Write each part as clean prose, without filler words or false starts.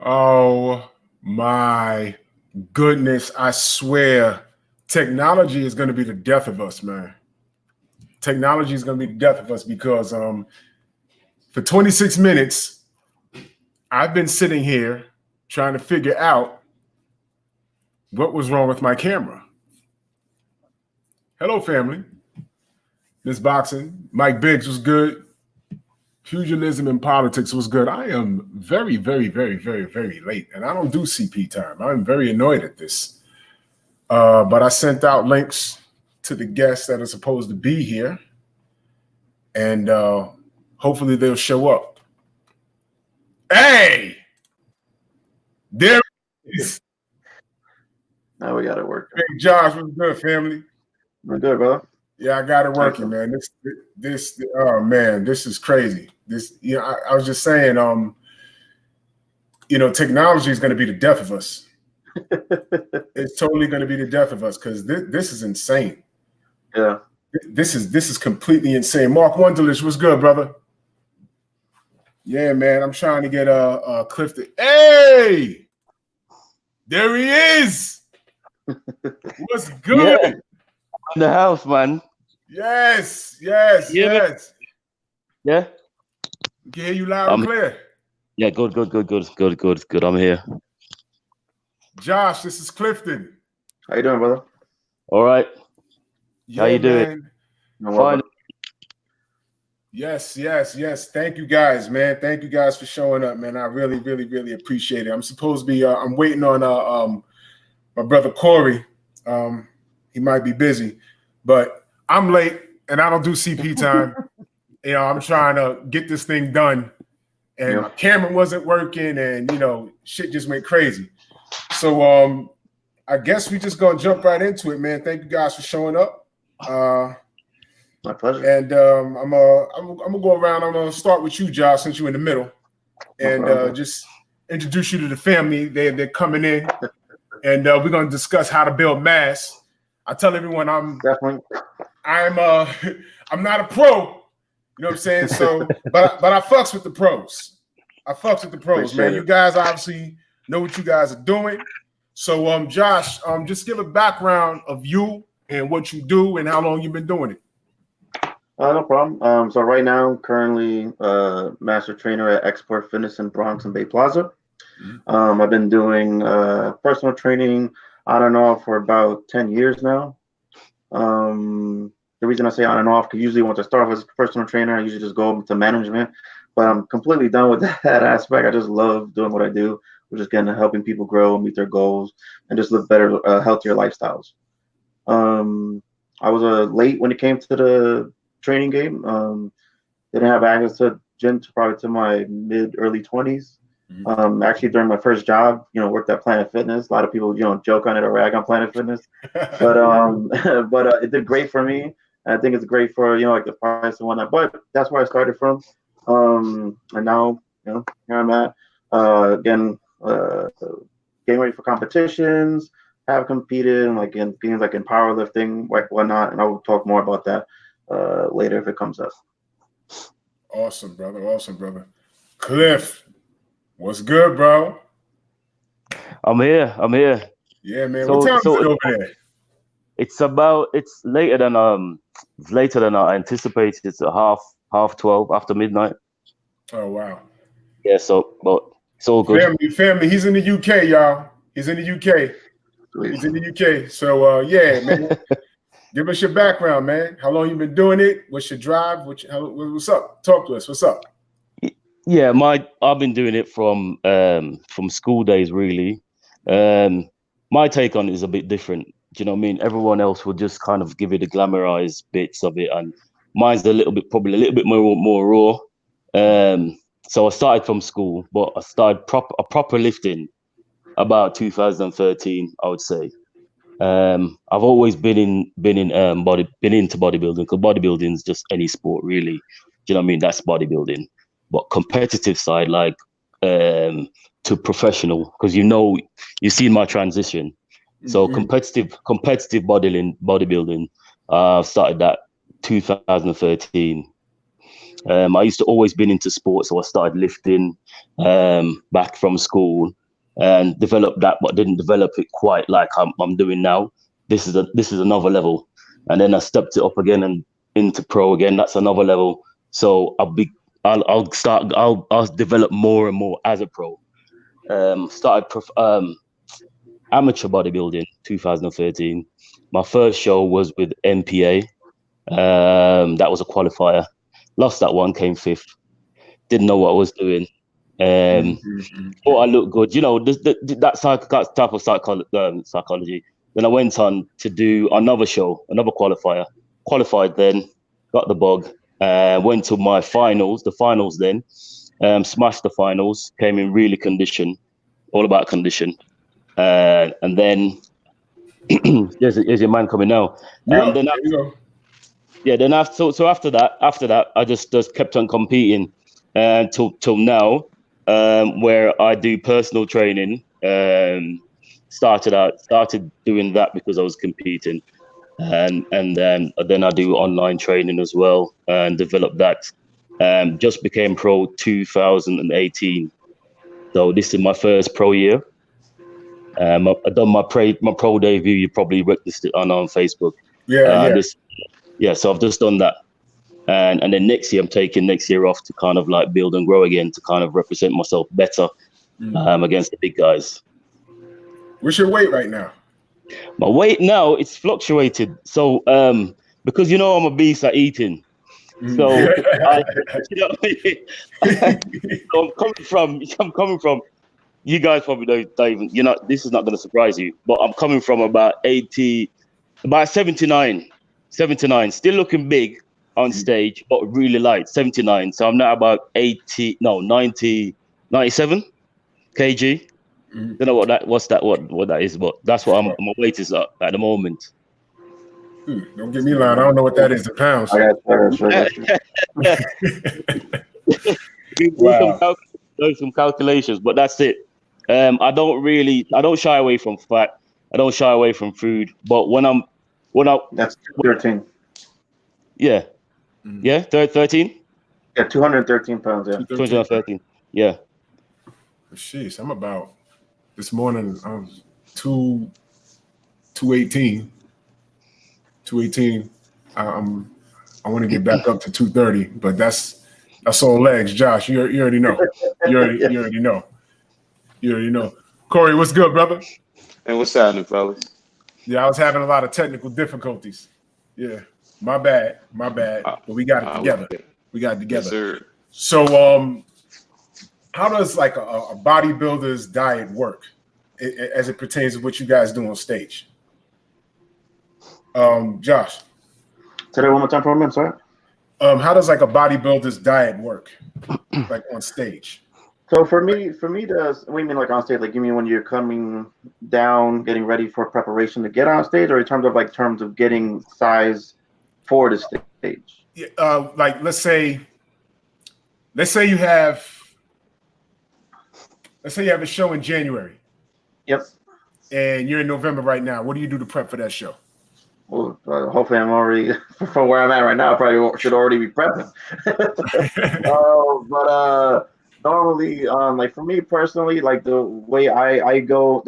Oh my goodness. I swear technology is going to be the death of us, man. Technology is going to be the death of us because for 26 minutes, I've been sitting here trying to figure out what was wrong with my camera. Hello, family. Miss Boxing. Mike Biggs was good. Pugilism and politics was good. I am very, very, very, very, very late, and I don't do CP time. I'm very annoyed at this. But I sent out links to the guests that are supposed to be here, and hopefully they'll show up. Hey! There it is. Now we got it working. Hey, Josh, what's good, family? We're good, brother. Yeah, I got it working, man. Oh man, this is crazy. I was just saying, technology is going to be the death of us. It's totally going to be the death of us because this is insane. Yeah, this is completely insane. Mark Wunderlich, what's good, brother? Yeah, man, I'm trying to get Clifton. Hey, there he is. What's good? Yeah. In the house, man. Yes. Yeah. We can hear you loud and clear. Yeah, good. I'm here. Josh, this is Clifton. How you doing, brother? All right. Yeah, how you doing? Fine. Yes. Thank you guys, man. Thank you guys for showing up, man. I really, really, really appreciate it. I'm supposed to be. I'm waiting on my brother Corey. He might be busy, but I'm late and I don't do CP time. I'm trying to get this thing done, and my camera wasn't working, and shit just went crazy. So I guess we just gonna jump right into it, man. Thank you guys for showing up. My pleasure. And I'm gonna go around. I'm gonna start with you, Josh, since you're in the middle, and just introduce you to the family. They're coming in, and we're gonna discuss how to build mass. I tell everyone I'm not a pro. You know what I'm saying? So, but I fucks with the pros. Appreciate man. it. You guys obviously know what you guys are doing. So, Josh, just give a background of you and what you do and how long you've been doing it. No problem. So right now, I'm currently master trainer at Export Fitness in Bronx and Bay Plaza. I've been doing personal training on and off for about 10 years now. The reason I say on and off, because usually once I start off as a personal trainer, I usually just go into management. But I'm completely done with that aspect. I just love doing what I do, which is helping people grow, meet their goals, and just live better, healthier lifestyles. I was late when it came to the training game. Didn't have access to gym probably to my early 20s. Actually, during my first job, worked at Planet Fitness. A lot of people, joke on it or rag on Planet Fitness, but it did great for me. And I think it's great for like the price and whatnot. But that's where I started from, and now here I'm at again, getting ready for competitions. Have competed like in things like in powerlifting, whatnot, and I will talk more about that later if it comes up. Awesome, brother. Cliff, what's good, bro? I'm here. Yeah, man. What time is it over there? It's later than I anticipated. It's at half 12 after midnight. Oh wow. Yeah, but it's all good. Family. He's in the UK, y'all. He's in the UK. So yeah, man. Give us your background, man. How long you been doing it? What's your drive? What's up? Talk to us. What's up? Yeah, I've been doing it from school days, really. My take on it is a bit different. Do you know what I mean? Everyone else will just kind of give you the glamorized bits of it, and mine's probably a little bit more raw. So I started from school, but I started proper lifting about 2013, I would say. I've always been into bodybuilding, because bodybuilding is just any sport, really. Do you know what I mean? That's bodybuilding. But competitive side, like to professional, because you've seen my transition. So competitive bodybuilding, started that 2013. I used to always been into sports, so I started lifting back from school and developed that, but didn't develop it quite like I'm doing now. This is another level, and then I stepped it up again and into pro again. That's another level. So I'll develop more and more as a pro. Started amateur bodybuilding 2013. My first show was with MPA. That was a qualifier. Lost that one, came fifth. Didn't know what I was doing. Thought I looked good. You know, that type of psychology. Then I went on to do another show, another qualifier. Qualified then, got the bug. Went to my finals, the finals then. Smashed the finals, came in really condition, all about condition. And then here's your man coming now. Yeah, Then there you go. yeah, then after that, I just kept on competing till now, where I do personal training. Started doing that because I was competing, and then I do online training as well and developed that. Just became pro 2018, so this is my first pro year. I've done my pro debut. You probably witnessed it on Facebook. Yeah. So I've just done that, and then next year I'm taking next year off to kind of like build and grow again to kind of represent myself better against the big guys. What's your weight right now? My weight now, it's fluctuated. So because you know I'm a beast at eating. So you know, so I'm coming from. You guys probably don't even. You know, this is not going to surprise you, but I'm coming from about 79. Still looking big on stage, but really light. 79. So I'm now about 90, 97 kg. Don't know what that is, but that's what my weight is at the moment. Don't get me lying. I don't know what that is in pounds. Wow. Do some calculations, but that's it. I don't shy away from fat. I don't shy away from food. But that's 13. Yeah. Yeah, 13? Yeah, 213 pounds, yeah. 213. Yeah. Jeez, I'm about this morning I was 218. 218. I want to get back up to 230, but that's all legs. Josh, you already know. You already know. Corey, what's good, brother? And what's happening, fellas? Yeah, I was having a lot of technical difficulties. Yeah, my bad. But we got it together. We got it together. Yes, sir. So, how does like a bodybuilder's diet work as it pertains to what you guys do on stage? Josh. Say that one more time for me, I'm sorry. How does like a bodybuilder's diet work, like on stage? So for me, what do you mean like on stage? Like you mean when you're coming down, getting ready for preparation to get on stage, or in terms of getting size for the stage? Yeah, like let's say you have a show in January. Yep. And you're in November right now. What do you do to prep for that show? Well, hopefully I'm already from where I'm at right now. I probably should already be prepping. But normally, like for me personally, like the way I go,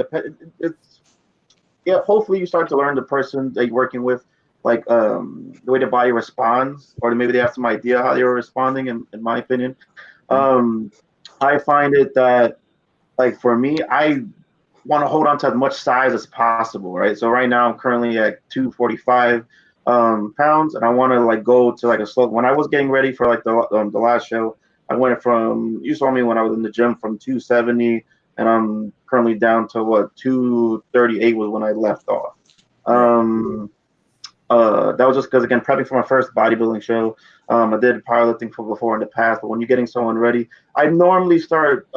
hopefully you start to learn the person that you're working with, like the way the body responds, or maybe they have some idea how they were responding. In my opinion, I find it that, like for me, I want to hold on to as much size as possible, right? So right now I'm currently at 245 pounds, and I want to like go to like a slow. When I was getting ready for like the last show, I went from, you saw me when I was in the gym, from 270, and I'm currently down to 238 was when I left off. That was just because, again, prepping for my first bodybuilding show. I did powerlifting before in the past, but when you're getting someone ready, I normally start,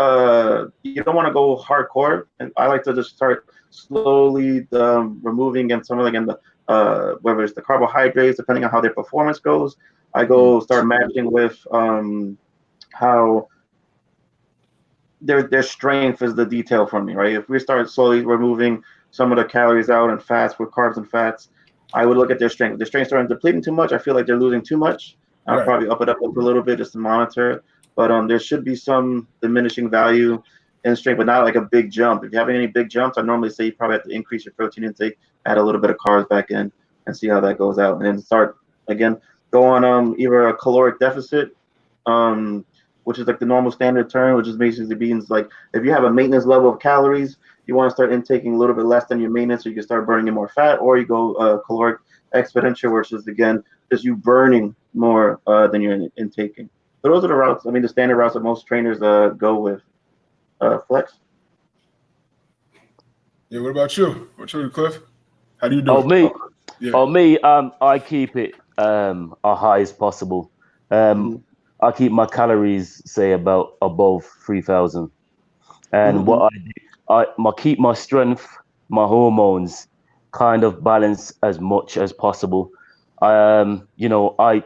you don't want to go hardcore, and I like to just start slowly removing and some of the whether it's the carbohydrates, depending on how their performance goes. I go start matching with how their strength is the detail for me, right? If we start slowly removing some of the calories out and fats with carbs and fats, I would look at their strength. If their strength starting depleting too much, I feel like they're losing too much. I'll Right. probably up it up a little bit just to monitor it. But there should be some diminishing value in strength, but not like a big jump. If you're having any big jumps, I normally say you probably have to increase your protein intake, add a little bit of carbs back in, and see how that goes out. And then start again, go on either a caloric deficit, which is like the normal standard term, which is basically means like if you have a maintenance level of calories, you want to start intaking a little bit less than your maintenance, so you can start burning in more fat, or you go caloric exponential, which is again just you burning more than you're intaking. So those are the routes. I mean, the standard routes that most trainers go with. Flex. Yeah. What about you? What you, Cliff? How do you do Oh it? me, Yeah. oh me. I keep it as high as possible. I keep my calories say about above 3,000, and what I do, I keep my strength, my hormones kind of balance as much as possible. You know, I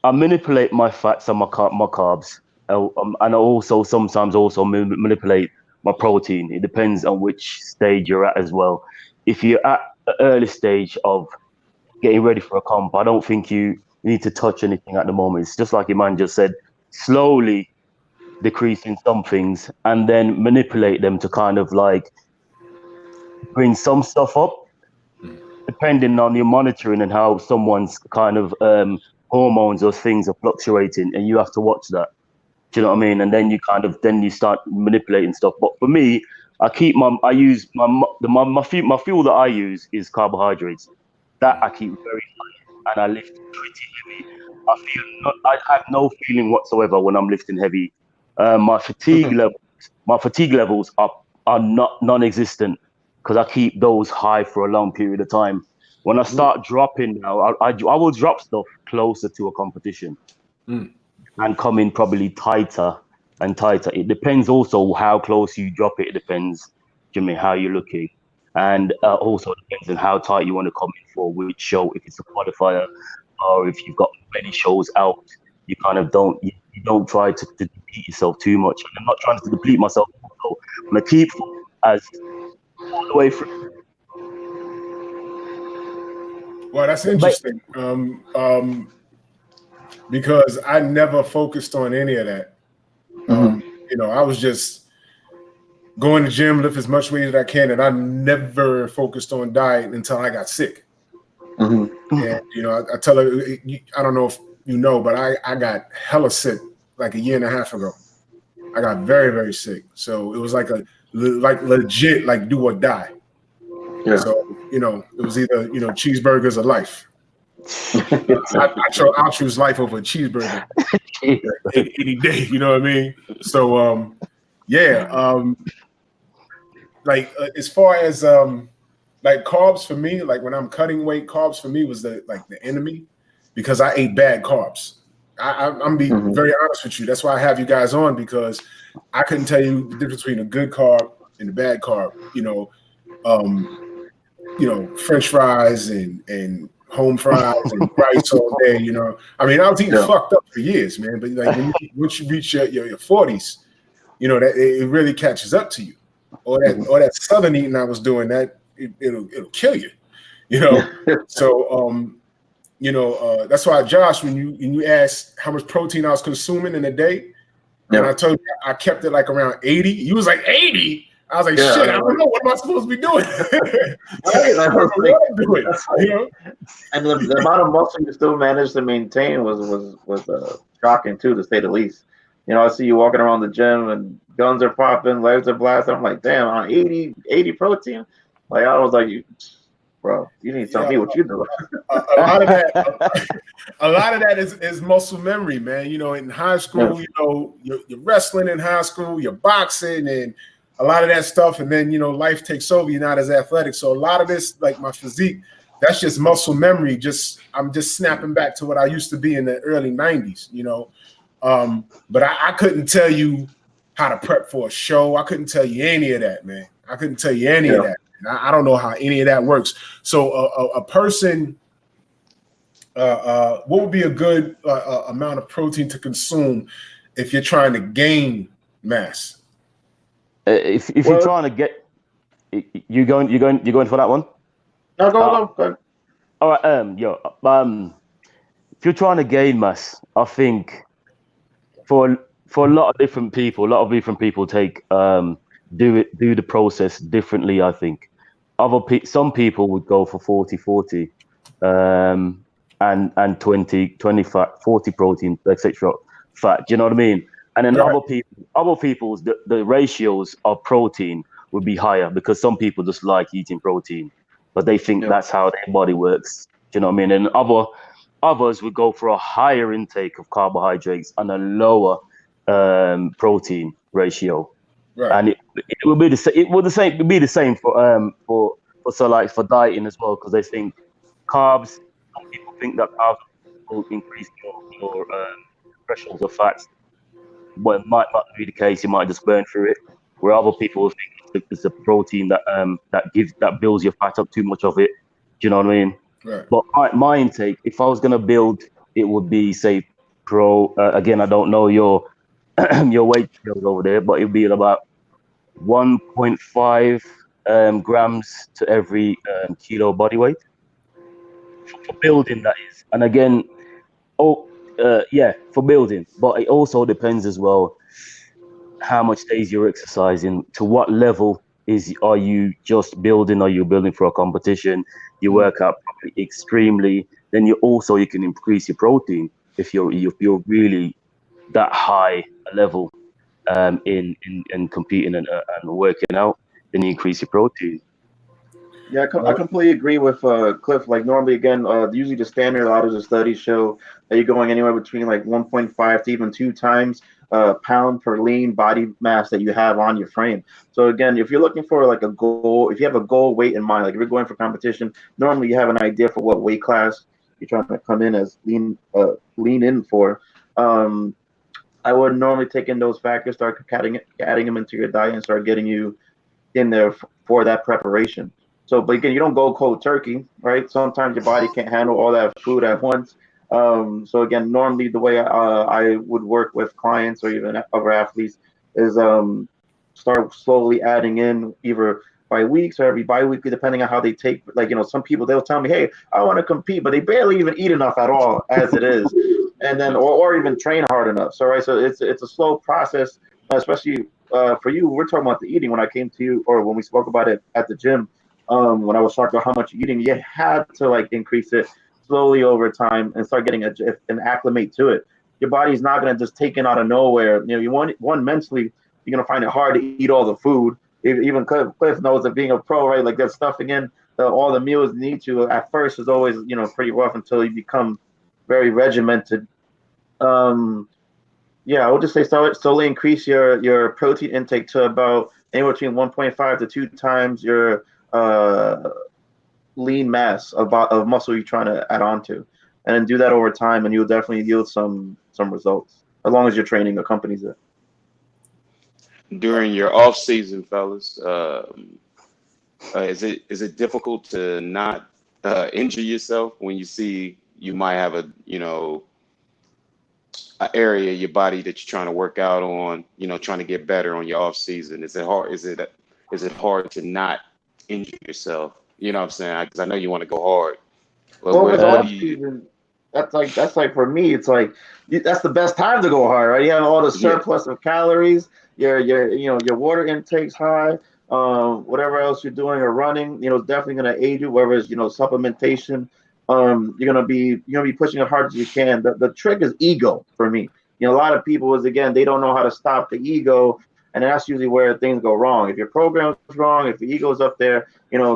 manipulate my fats and my carbs, and I also sometimes also manipulate my protein. It depends on which stage you're at as well. If you're at the early stage of getting ready for a comp, I don't think you need to touch anything at the moment. It's just like Iman just said, slowly decreasing some things and then manipulate them to kind of like bring some stuff up, depending on your monitoring and how someone's kind of hormones or things are fluctuating, and you have to watch that. Do you know what I mean? And then you start manipulating stuff. But for me, I use my fuel that I use is carbohydrates. That I keep very high, and I lift pretty heavy. I have no feeling whatsoever when I'm lifting heavy. My fatigue levels are not non-existent because I keep those high for a long period of time. When I start dropping now, I will drop stuff closer to a competition and come in probably tighter and tighter. It depends also how close you drop it. It depends, Jimmy, how you're looking. And also depends on how tight you want to come in for which show, if it's a qualifier or if you've got many shows out. You kind of you don't try to deplete yourself too much. I'm not trying to deplete myself. So I'm going to keep as all the way through. Well, that's interesting. Because I never focused on any of that. You know, I was just going to the gym, lift as much weight as I can, and I never focused on diet until I got sick. And you know, I tell her, I don't know if you know, but I got hella sick like a year and a half ago. I got very, very sick. So it was like legit, like do or die. Yeah. So, you know, it was either, you know, cheeseburgers or life. I'll choose life over a cheeseburger any day, you know what I mean? So like as far as like carbs for me, like when I'm cutting weight, carbs for me was the enemy because I ate bad carbs. I'm being very honest with you. That's why I have you guys on, because I couldn't tell you the difference between a good carb and a bad carb. You know, French fries and home fries and rice all day. You know, I mean, I was eating fucked up for years, man. But like once you reach your 40s, you know that it really catches up to you. Or that southern eating I was doing, that it'll kill you. You know, so you know, that's why, Josh, when you asked how much protein I was consuming in a day, and I told you I kept it like around 80. You was like 80. I was like, shit, I don't know. What am I supposed to be doing? I don't know what I'm doing. You know? And the amount of muscle you still managed to maintain was shocking too, to say the least. You know, I see you walking around the gym and guns are popping, legs are blasting. I'm like, damn, on 80 protein. Like I was like, bro, you need to tell me what you do. A lot of that is muscle memory, man. You know, in high school, you know, you're wrestling in high school, you're boxing, and a lot of that stuff. And then, you know, life takes over. You're not as athletic. So a lot of this, like my physique, that's just muscle memory. I'm just snapping back to what I used to be in the early 90s, you know. But I couldn't tell you how to prep for a show. I couldn't tell you any of that, man. I couldn't tell you any of that. I don't know how any of that works. So a person, what would be a good amount of protein to consume if you're trying to gain mass? If you're trying to get, you're going for that one? No, go. All right, if you're trying to gain mass, I think for a lot of different people take do the process differently. I think some people would go for 40-40, and 20 fat, 40 protein, etc. fat. Do you know what I mean? And then Right. other people's the ratios of protein would be higher because some people just like eating protein, but they think Yeah. that's how their body works. Do you know what I mean? And others would go for a higher intake of carbohydrates and a lower protein ratio. Right. And it would be the same. It would be the same for so like for dieting as well, because they think carbs. Some people think that carbs will increase your thresholds of fats, but it might not be the case. You might just burn through it. Where other people think it's a protein that builds your fat up too much of it. Do you know what I mean? Right. But my intake, if I was gonna build, it would be say pro. Again, I don't know your your weight scales over there, but it'd be about 1.5 grams to every kilo body weight for building, that is. And again, yeah, for building, but it also depends as well how much days you're exercising, to what level are you just building, are you building for a competition, you work out probably extremely, then you can increase your protein if you're really that high level in competing and working out, then you increase your protein. Yeah, I completely agree with Cliff. Like normally, again, usually the standard, a lot of the studies show that you're going anywhere between like 1.5 to even 2 times pound per lean body mass that you have on your frame. So again, if you're looking for like a goal, if you have a goal weight in mind, like if you're going for competition, normally you have an idea for what weight class you're trying to come in as lean in for. Um, I would normally take in those factors, start adding them into your diet, and start getting you in there for that preparation. So, but again, you don't go cold turkey, right? Sometimes your body can't handle all that food at once. So again, normally the way I would work with clients or even other athletes is start slowly adding in either by weeks or every bi-weekly, depending on how they take. Like, some people, they'll tell me, hey, I want to compete, but they barely even eat enough at all as it is. And then, or even train hard enough. So, right. So it's a slow process, especially for you. We're talking about the eating. When I came to you, or when we spoke about it at the gym, when I was talking about how much you're eating, you had to like increase it slowly over time and start getting and acclimate to it. Your body's not gonna just take it out of nowhere. You want one mentally, you're gonna find it hard to eat all the food. Even Cliff knows that being a pro, right? Like that stuffing in all the meals you need to at first is always pretty rough until you become very regimented. Yeah, I would just say slowly increase your protein intake to about anywhere between 1.5 to 2 times your uh, lean mass of muscle you're trying to add on to, and then do that over time, and you'll definitely yield some results as long as your training accompanies it. During your off season, fellas, is it difficult to not injure yourself when you see you might have a area of your body that you're trying to work out on, trying to get better on your off season? Is it hard? Is it hard to not injure yourself? You know what I'm saying? Because I know you want to go hard. But Well, with what do off you? season, that's like for me, it's like that's the best time to go hard, right? You have all the Yeah, surplus of calories, your water intake's high, whatever else you're doing or running, it's definitely gonna aid you. Whether it's supplementation, you're gonna be pushing as hard as you can. The trick is ego for me. A lot of people is again they don't know how to stop the ego, and that's usually where things go wrong. If your program's wrong, if your ego's up there,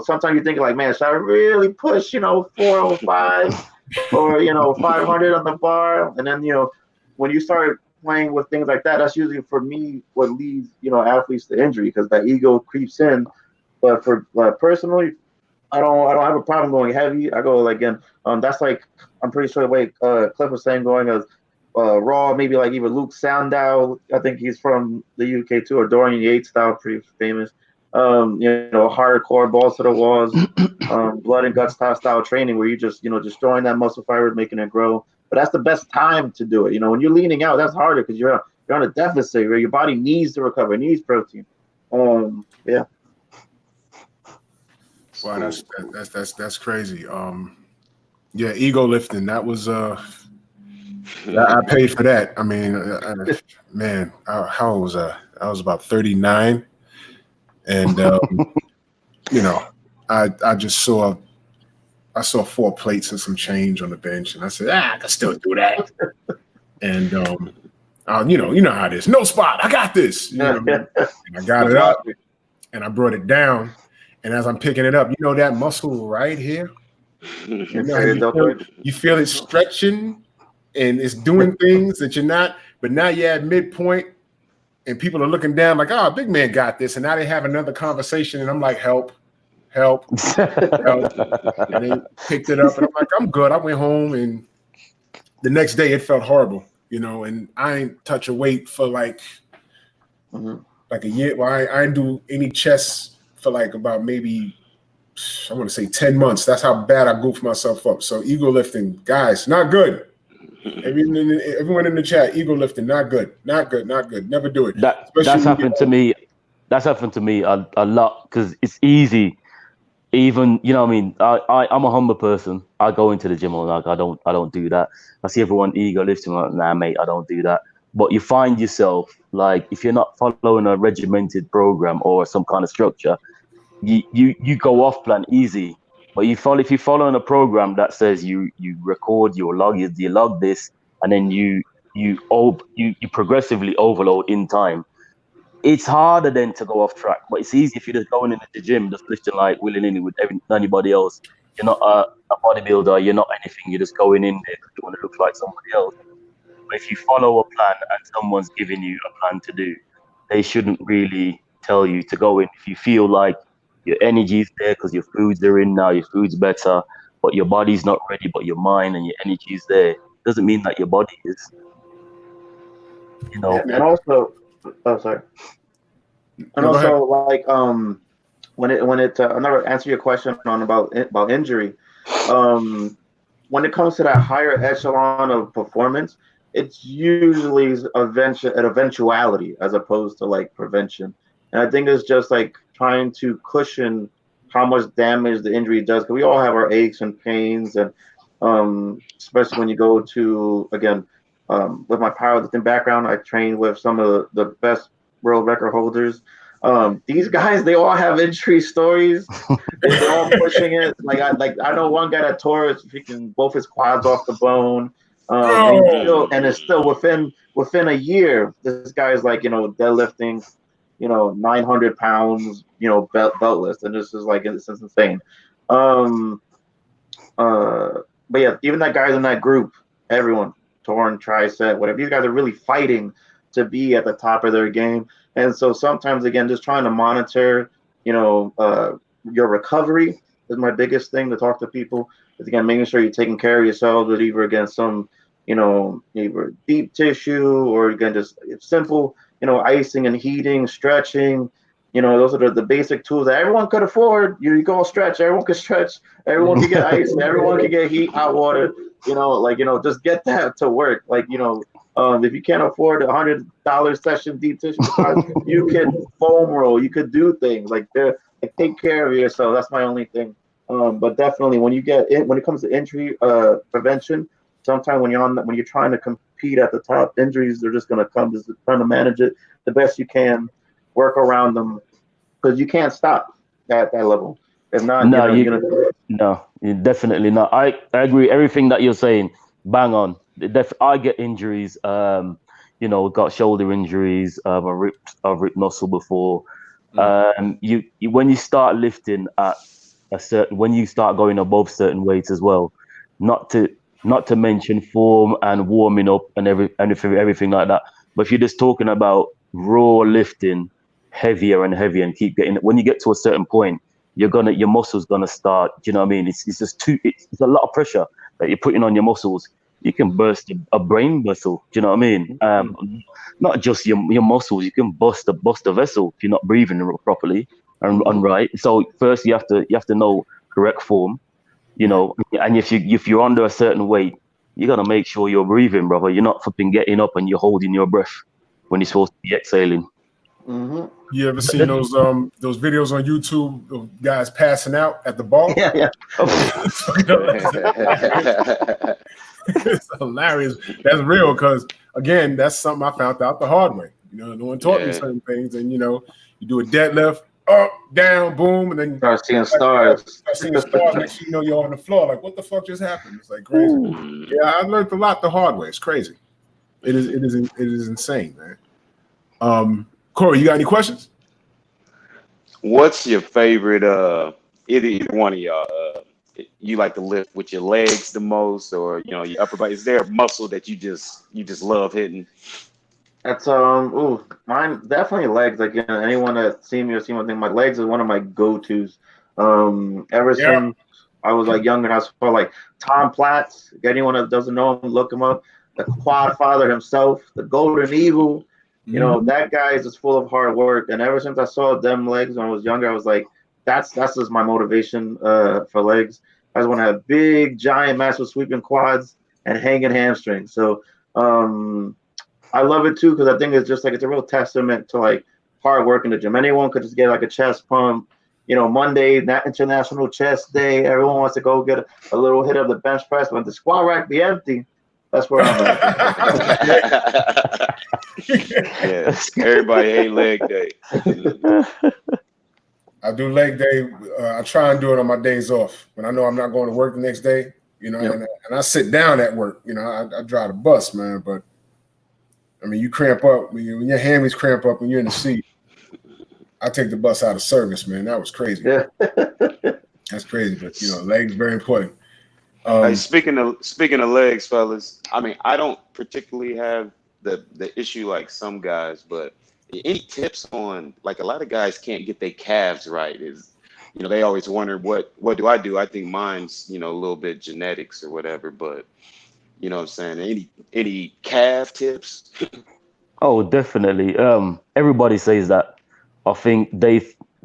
sometimes you think like, man, should I really push 405? Or 500 on the bar, and then when you start playing with things like that, that's usually for me what leads athletes to injury because that ego creeps in. But for personally, I don't have a problem going heavy. I go like again. That's like I'm pretty sure the way Cliff was saying going as raw, maybe like even Luke Sandow. I think he's from the UK too, or Dorian Yates style, pretty famous. Hardcore balls to the walls, blood and guts style training where you just destroying that muscle fiber, making it grow. But that's the best time to do it. When you're leaning out, that's harder because you're on a deficit where your body needs to recover, it needs protein. Yeah. Wow, cool. that's crazy. Yeah, ego lifting. That was I paid for that. I mean, man, how old was I? I was about 39, and you know, I just saw 4 plates and some change on the bench, and I said, I can still do that. And you know how it is. No spot. I got this. You know, and I got it up, and I brought it down. And as I'm picking it up, you know that muscle right here. You know, you feel it stretching, and it's doing things that you're not. But now you're at midpoint, and people are looking down like, "Oh, big man got this." And now they have another conversation, and I'm like, "Help, help, help!" And they picked it up, and I'm like, "I'm good." I went home, and the next day it felt horrible, you know. And I ain't touch a weight for like a year. Well, I ain't do any chest for like about maybe, I want to say 10 months. That's how bad I goofed myself up. So ego lifting, guys, not good. Everyone in the chat, ego lifting, not good, not good, not good. Never do it. That's happened to me. That's happened to me a lot because it's easy. Even, you know what I mean? I'm a humble person. I go into the gym all night. I don't do that. I see everyone ego lifting. I'm like, nah, mate, I don't do that. But you find yourself like, if you're not following a regimented program or some kind of structure, you go off plan easy. But if you're following a program that says you record, you log this, and then you progressively overload in time, it's harder then to go off track. But it's easy if you're just going into the gym, just lifting like willy-nilly with anybody else. You're not a bodybuilder, you're not anything, you're just going in there because you want to look like somebody else. But if you follow a plan and someone's giving you a plan to do, they shouldn't really tell you to go in. If you feel like your energy's there because your foods are in now, your food's better, but your body's not ready, but your mind and your energy's there, doesn't mean that your body is. You know. And also, sorry. And also, like, when it another answer your question on about injury, when it comes to that higher echelon of performance, it's usually an eventuality as opposed to like prevention. And I think it's just like trying to cushion how much damage the injury does, because we all have our aches and pains, and especially when you go to, again, with my powerlifting background, I trained with some of the best world record holders. These guys, they all have injury stories. They're all pushing it. I know one guy that tore both his quads off the bone. And it's still within a year, this guy is like, deadlifting, 900 pounds, beltless, and this is like, it's insane. But yeah, even that guy's in that group, everyone, torn tricep, whatever. These guys are really fighting to be at the top of their game. And so sometimes, again, just trying to monitor, your recovery is my biggest thing to talk to people. Is, again, making sure you're taking care of yourselves with either, again, some, either deep tissue, or again, just simple, icing and heating, stretching. Those are the basic tools that everyone could afford. You go stretch, everyone can stretch, everyone can get ice, everyone can get heat, hot water, just get that to work. If you can't afford a $100 session deep tissue, you can foam roll, you could do things take care of yourself. That's my only thing. But definitely when it comes to injury prevention, sometimes when you're trying to compete at the top, injuries are just going to come. Just trying to manage it the best you can, work around them, because you can't stop at that level. If not, no, definitely not. I agree. Everything that you're saying, bang on. I get injuries. Got shoulder injuries. I've ripped muscle before. You when you start lifting at when you start going above certain weights as well, not to mention form and warming up and everything like that. But if you're just talking about raw lifting, heavier and heavier, and keep getting, when you get to a certain point, your muscles gonna start. Do you know what I mean? It's just it's a lot of pressure that you're putting on your muscles. You can burst a brain vessel. Do you know what I mean? Not just your muscles. You can bust a vessel if you're not breathing properly and right. So first you have to know correct form. And if you're under a certain weight, you gotta make sure you're breathing, brother. You're not flipping getting up and you're holding your breath when you're supposed to be exhaling. Mm-hmm. You ever seen those videos on YouTube of guys passing out at the bar? Yeah. It's hilarious. That's real because again, that's something I found out the hard way. No one taught me certain things, and you do a deadlift, up, down, boom, and then Start seeing stars. Start seeing stars. Next thing you know, you're on the floor. Like, what the fuck just happened? It's like crazy. Yeah, I learned a lot the hard way. It's crazy. It is insane, man. Corey, you got any questions? What's your favorite? Either one of y'all. You like to lift with your legs the most, or your upper body? Is there a muscle that you just love hitting? That's mine definitely legs. Like anyone that see me or see my thing, my legs is one of my go-tos. Ever since I was like younger, and I saw like Tom Platz. Anyone that doesn't know him, look him up. The Quad Father himself, the Golden Eagle. That guy is just full of hard work. And ever since I saw them legs when I was younger, I was like, that's just my motivation for legs. I just want to have big, giant, massive sweeping quads and hanging hamstrings. So I love it too because I think it's just like it's a real testament to like hard work in the gym. Anyone could just get like a chest pump. Monday, International Chest Day. Everyone wants to go get a little hit of the bench press, but the squat rack be empty. That's where I'm at. Yes, everybody hate leg day. I do leg day. I try and do it on my days off when I know I'm not going to work the next day. And I sit down at work. I drive the bus, man. But I mean, you cramp up when your hammies cramp up when you're in the seat. I take the bus out of service, man. That was crazy. Yeah. That's crazy, but legs very important. Hey, speaking of legs, fellas, I mean, I don't particularly have the issue like some guys, but any tips on like a lot of guys can't get their calves right? They always wonder what do I do? I think mine's a little bit genetics or whatever, but you know what I'm saying? Any calf tips? Oh, definitely. Everybody says that. I think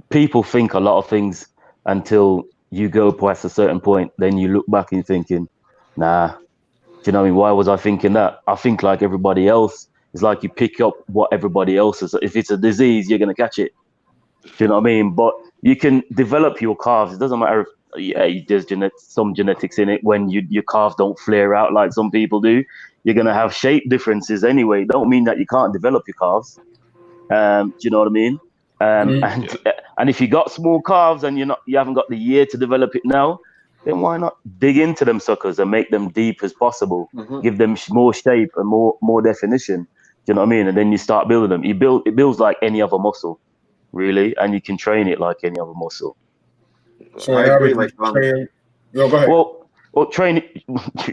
people think a lot of things until you go past a certain point. Then you look back and thinking, nah, do you know what I mean? Why was I thinking that? I think like everybody else. It's like you pick up what everybody else is. If it's a disease, you're going to catch it. Do you know what I mean? But you can develop your calves. It doesn't matter if there's some genetics in it. When your calves don't flare out like some people do, you're going to have shape differences anyway. Don't mean that you can't develop your calves. Do you know what I mean? And if you got small calves and you haven't got the year to develop it now, then why not dig into them suckers and make them deep as possible? Mm-hmm. Give them more shape and more definition. Do you know what I mean? And then you start building them. It builds like any other muscle, really, and you can train it like any other muscle. So I agree. Like, go ahead. Well, train it.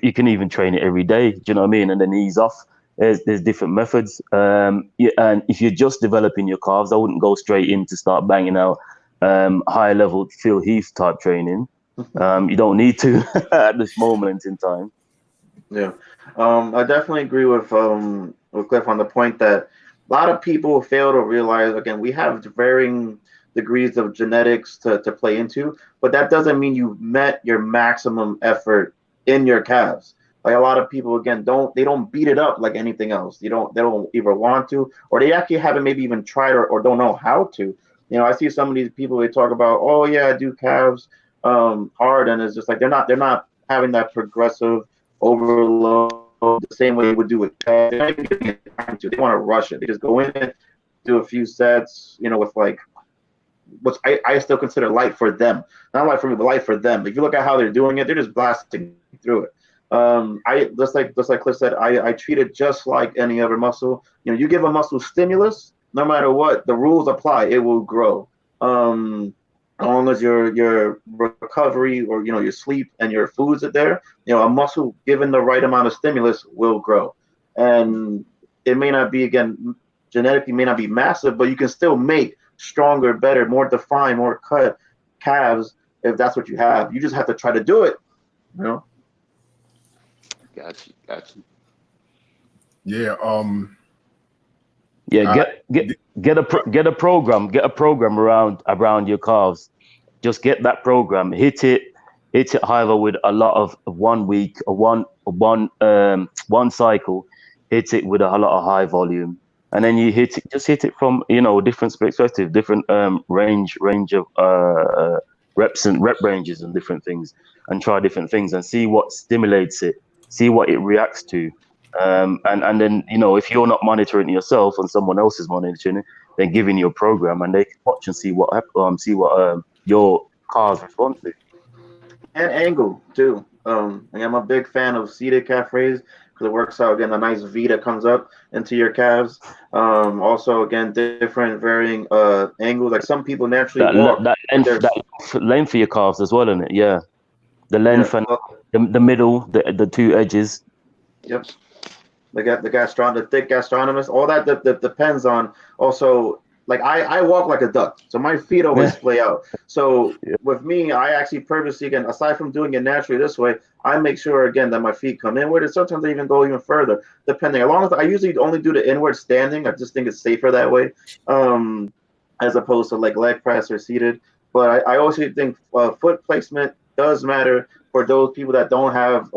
You can even train it every day. Do you know what I mean? And then ease off. There's different methods. And if you're just developing your calves, I wouldn't go straight in to start banging out higher level Phil Heath type training. You don't need to at this moment in time. Yeah, I definitely agree with Cliff on the point that a lot of people fail to realize. Again, we have varying degrees of genetics to play into, but that doesn't mean you've met your maximum effort in your calves. Like a lot of people, again, they don't beat it up like anything else. They don't either want to, or they actually haven't maybe even tried or don't know how to. I see some of these people, they talk about, oh yeah, I do calves hard, and it's just like they're not having that progressive overload the same way they would do with calves. They're not even getting it time to. They want to rush it. They just go in and do a few sets, with like, which I still consider light for them. Not light for me, but light for them. If you look at how they're doing it, they're just blasting through it. I just like Cliff said, I treat it just like any other muscle. You give a muscle stimulus, no matter what, the rules apply, it will grow. As long as your recovery or your sleep and your foods are there, a muscle given the right amount of stimulus will grow. And it may not be, again, genetically may not be massive, but you can still make stronger, better, more defined, more cut calves if that's what you have. You just have to try to do it. Got you. Yeah. Get a program around your calves. Just get that program. Hit it either with a lot of 1 week or one cycle. Hit it with a lot of high volume. and then you hit it from different perspective, different range of reps and rep ranges and different things, and try different things and see what stimulates it, see what it reacts to, and then if you're not monitoring it yourself and someone else is monitoring it, then giving you a program and they can watch and see what your cars respond to. And angle too. I'm a big fan of seated calf raise because it works out again a nice V that comes up into your calves. Also again different varying angles. Like some people naturally walk. That length for your calves as well, isn't it? Yeah, the length and the middle, the two edges. Yep. The thick gastronomist. All that depends on also. Like I walk like a duck, so my feet always splay out. So with me, I actually purposely, again, aside from doing it naturally this way, I make sure again that my feet come inward, and sometimes I even go even further, depending. As long as I usually only do the inward standing, I just think it's safer that way, as opposed to like leg press or seated. But I also think foot placement does matter for those people that don't have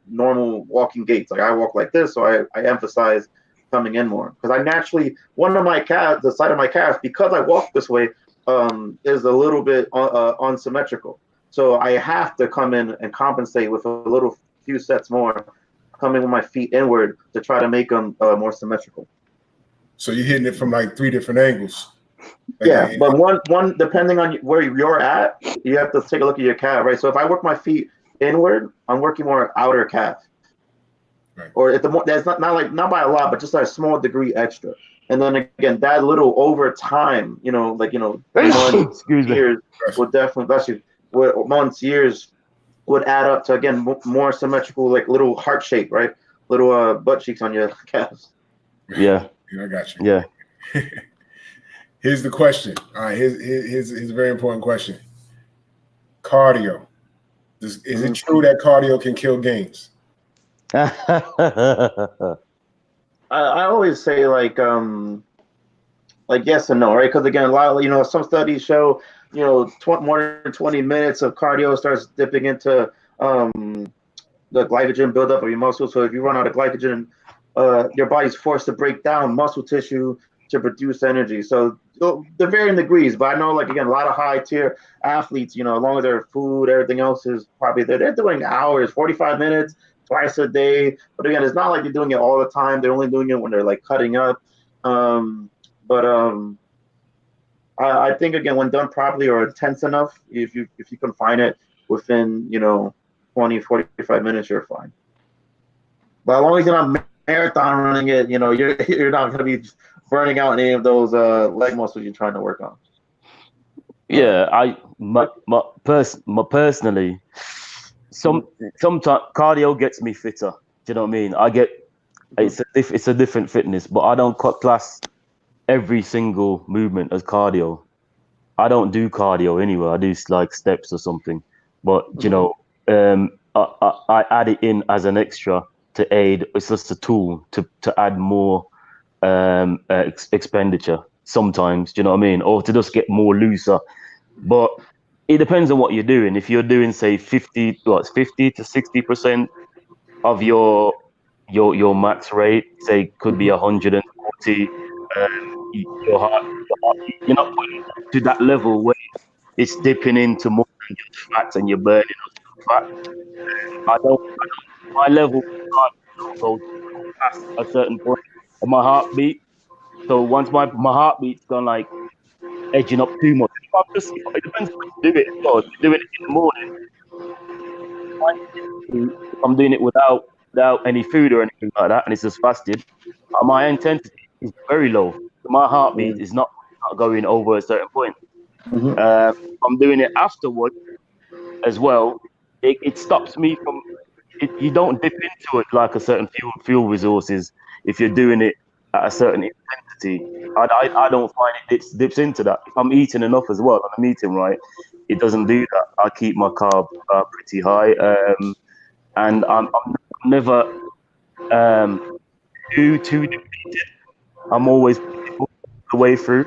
normal walking gaits. Like I walk like this, so I emphasize coming in more because I naturally one of my calves, the side of my calf, because I walk this way, is a little bit unsymmetrical. So I have to come in and compensate with a few sets more, coming with my feet inward to try to make them more symmetrical. So you're hitting it from like 3 different angles. Yeah, but one depending on where you're at, you have to take a look at your calf, right? So if I work my feet inward, I'm working more outer calf. Right. Or at that's not by a lot, but just a small degree extra. And then again, that little over time, months, years would definitely, years would add up to again more symmetrical, like little heart shape, right? Little butt cheeks on your calves. Yeah, I got you. Yeah. Here's the question. All right, here's a very important question. Cardio. Is it true that cardio can kill gains? I always say like yes and no, right? Because again, a lot of, some studies show more than 20 minutes of cardio starts dipping into the glycogen buildup of your muscles. So if you run out of glycogen, your body's forced to break down muscle tissue to produce energy. So they're varying degrees, but I know like again a lot of high tier athletes, as long as their food, everything else is probably they're doing hours, 45 minutes. Twice a day, but again, it's not like they're doing it all the time. They're only doing it when they're like cutting up. I think again, when done properly or intense enough, if you confine it within 20, 45 minutes, you're fine. But as long as you're not marathon running it, you're not going to be burning out any of those leg muscles you're trying to work on. Yeah, personally. Sometimes cardio gets me fitter. Do you know what I mean? It's a different fitness, but I don't class every single movement as cardio. I don't do cardio anyway. I do like steps or something. But I add it in as an extra to aid. It's just a tool to add more expenditure sometimes. Do you know what I mean? Or to just get more looser. But it depends on what you're doing. If you're doing, say, 50 to 60% of your max rate, say, could be 140. Your heart, you're not putting it to that level where it's dipping into more than just fats and you're burning fat. My level can't go past a certain point of my heartbeat. So once my heartbeat's gone like edging up too much, it depends how you do it. So if you're doing it in the morning, if I'm doing it without any food or anything like that, and it's just fasted, my intensity is very low. So my heartbeat is not going over a certain point. If I'm doing it afterwards as well, it stops me from. You don't dip into it like a certain fuel resources if you're doing it at a certain intensity. I don't find it dips into that. If I'm eating enough as well, and I'm eating right, it doesn't do that. I keep my carb pretty high, and I'm never too depleted. I'm always the way through.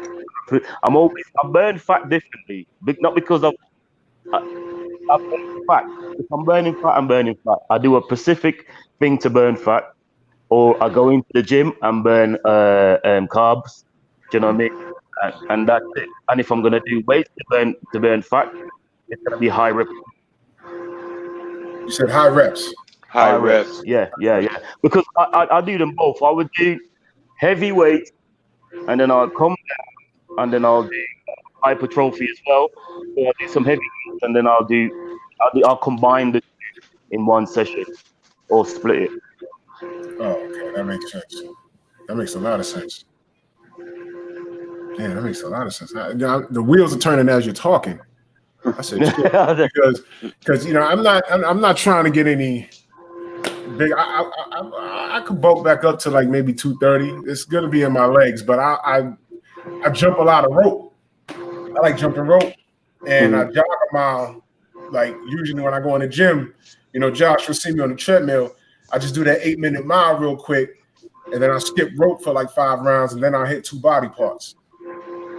I burn fat differently, not because I burn fat. If I'm burning fat, I'm burning fat. I do a specific thing to burn fat, or I go into the gym and burn carbs. Do you know what I mean? And that's it. And if I'm gonna do weights to burn fat, it's gonna be high rep. You said high reps. High Reps. reps. Yeah. Because I do them both. I would do heavy weight, and then I'll come down, and then I'll do hypertrophy as well. So I'll do some heavy weights, and then I'll combine the two in one session or split it. Oh, okay, that makes sense. That makes a lot of sense. Yeah, that makes a lot of sense. The wheels are turning as you're talking. I said shit, because I'm not trying to get any big. I could bulk back up to like maybe 230. It's gonna be in my legs, but I jump a lot of rope. I like jumping rope, and I jog a mile. Like usually when I go in the gym, Josh will see me on the treadmill. I just do that 8-minute mile real quick, and then I'll skip rope for like 5 rounds, and then I'll hit 2 body parts.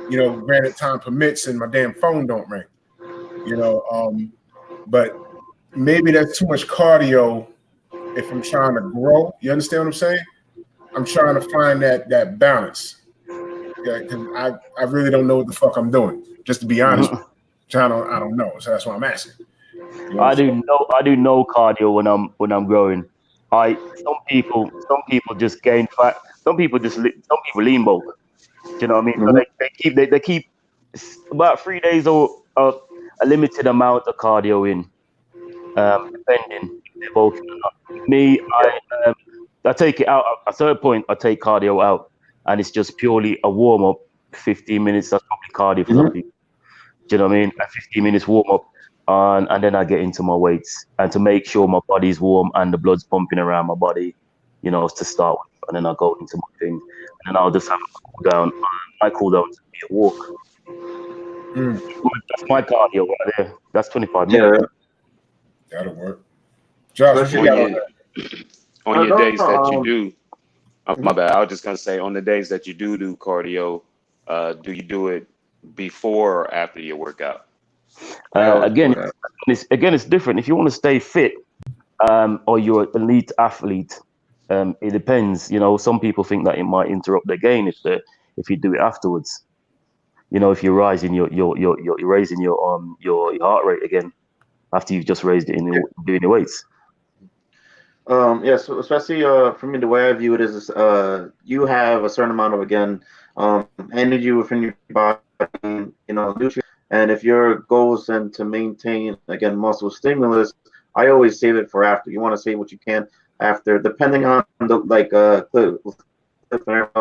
Granted time permits and my damn phone don't ring. But maybe that's too much cardio if I'm trying to grow. You understand what I'm saying? I'm trying to find that balance. Yeah, because I really don't know what the fuck I'm doing. Just to be honest, I don't know. So that's why I'm asking. I do no cardio when I'm growing. Some people just gain fat. Some people lean bulk. Do you know what I mean? So they keep about 3 days or a limited amount of cardio in, depending if they're bulking or not. Me, I take it out at a certain point. I take cardio out, and it's just purely a warm up. 15 minutes. That's probably cardio for some people. Do you know what I mean? A 15 minutes warm up. And then I get into my weights, and to make sure my body's warm and the blood's pumping around my body, to start with. And then I'll go into my thing, and then I'll just have a cool down. My cool down to be a walk. That's my cardio right there. That's 25 minutes. Yeah, that'll work. Josh, on your days that you do, my bad. I was just gonna say, on the days that you do cardio, do you do it before or after your workout? Again, it's different. If you want to stay fit, or you're an elite athlete, it depends. Some people think that it might interrupt their gain if you do it afterwards. If you're raising you're raising your heart rate again after you've just raised it in doing your weights. So especially for me, the way I view it is you have a certain amount of energy within your body, nutrients. And if your goal is then to maintain, again, muscle stimulus, I always save it for after. You want to save what you can after, depending on Cliff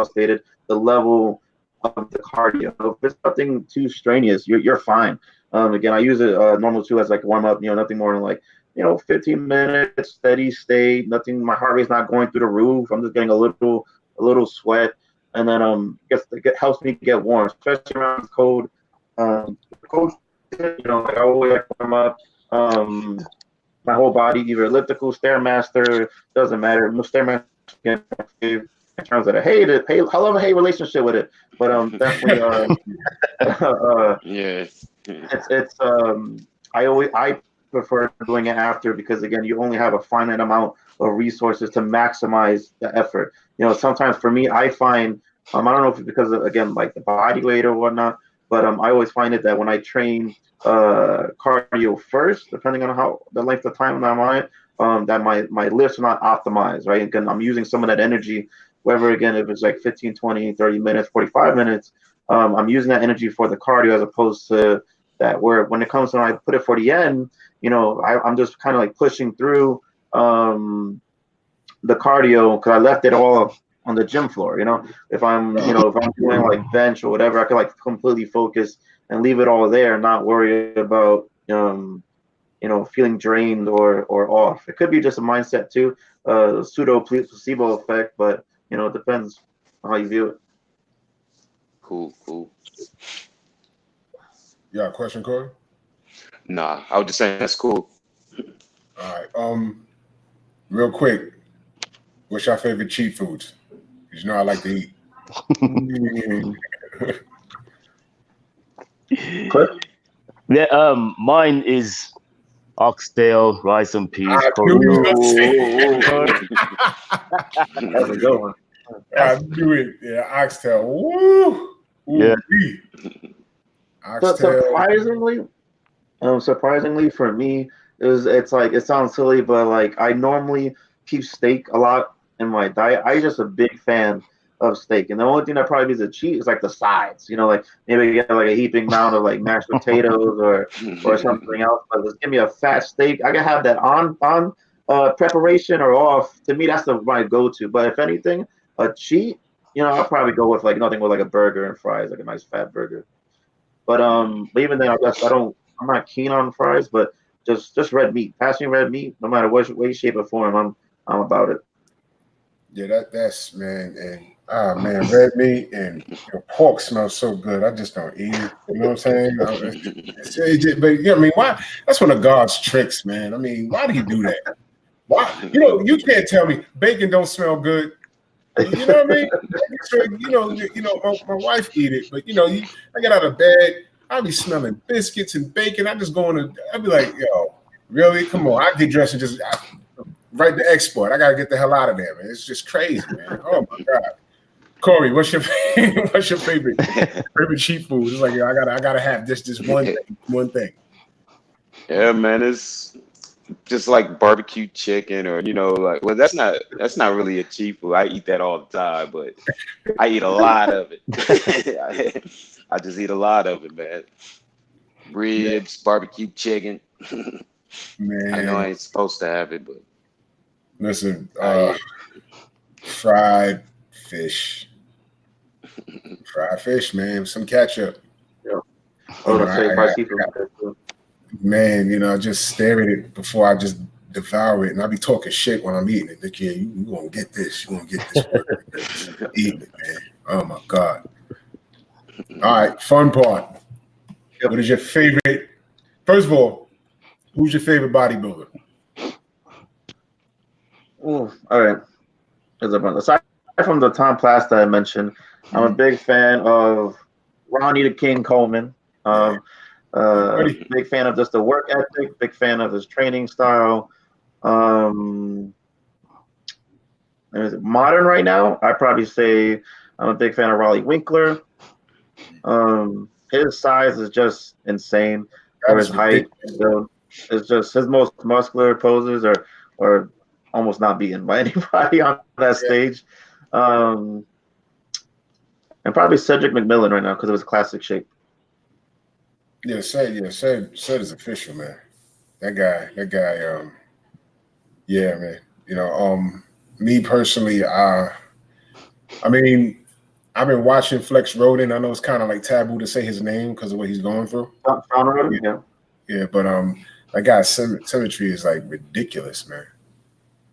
stated, the level of the cardio. If it's nothing too strenuous, you're fine. Again, I use it normal too as like warm up. Nothing more than like 15 minutes steady state. Nothing. My heart rate's not going through the roof. I'm just getting a little sweat, and then it helps me get warm, especially around the cold. Coach, I always warm up my whole body, either elliptical, Stairmaster, doesn't matter. No Stairmaster in terms of I love a hate relationship with it, but definitely I prefer doing it after, because again, you only have a finite amount of resources to maximize the effort. Sometimes for me, I find I don't know if it's because of, again, like the body weight or whatnot, but I always find it that when I train cardio first, depending on how the length of time that I'm on it, that my lifts are not optimized, right? Again, I'm using some of that energy, whether, again, if it's like 15, 20, 30 minutes, 45 minutes, I'm using that energy for the cardio as opposed to that where when it comes to when I put it for the end, I'm just kind of like pushing through the cardio because I left it all on the gym floor. If I'm doing like bench or whatever, I can like completely focus and leave it all there, not worry about feeling drained or off. It could be just a mindset too, pseudo placebo effect, but it depends on how you view it. Cool. You got a question, Corey? Nah, I was just saying that's cool. All right. Real quick, what's your favorite cheat foods? Because I like to eat. Yeah, mine is oxtail, rice and peas, I knew he was chorizo. gonna say. That's a good one. I knew it. Yeah, oxtail. Woo! Yeah. Ooh-wee. So Oxtail. surprisingly for me, it's like it sounds silly, but like I normally keep steak a lot in my diet. I'm just a big fan of steak, and the only thing that probably is a cheat is like the sides. You know, like maybe get like a heaping amount of like mashed potatoes or something else. But just give me a fat steak. I can have that on preparation or off. To me, that's my go-to. But if anything, a cheat, I'll probably go with like nothing with like a burger and fries, like a nice fat burger. But even then, I guess I'm not keen on fries, but just red meat. Pass me red meat, no matter what way, shape, or form. I'm about it. Yeah, that's man, and man, red meat and pork smells so good. I just don't eat it. You know what I'm saying? But yeah, I mean, why? That's one of God's tricks, man. I mean, why do you do that? Why? You can't tell me bacon don't smell good. You know what I mean? My wife eat it, but I get out of bed, I be smelling biscuits and bacon. I just go I'd be like, yo, really? Come on, I get dressed and just right to export. I gotta get the hell out of there, man. It's just crazy, man. Oh my god. Corey, what's your favorite cheap food? It's like I gotta have this one thing. Yeah, man, it's just like barbecue chicken or well, that's not really a cheap food. I eat that all the time, but I eat a lot of it. I just eat a lot of it, man. Ribs, barbecue chicken. Man, I know I ain't supposed to have it, but listen, fried fish, man, some ketchup. Yeah. Man, just stare at it before I just devour it, and I be talking shit when I'm eating it. Like, yeah, you gonna get this. You gonna get this. Eating it, man. Oh my god. All right, fun part. Yep. What is your favorite? First of all, who's your favorite bodybuilder? All right. Aside from the Tom Plasta I mentioned, I'm a big fan of Ronnie the King Coleman. Big fan of just the work ethic. Big fan of his training style. Modern right now, I'd probably say I'm a big fan of Raleigh Winkler. His size is just insane. For his height, it's just his most muscular poses are almost not beaten by anybody on that stage. And probably Cedric McMillan right now because of his classic shape. Yeah, Ced is official, man. That guy. Yeah, man. Me personally, I mean, I've been watching Flex Roden. I know it's kind of like taboo to say his name because of what he's going through. Yeah, but that guy's symmetry is like ridiculous, man.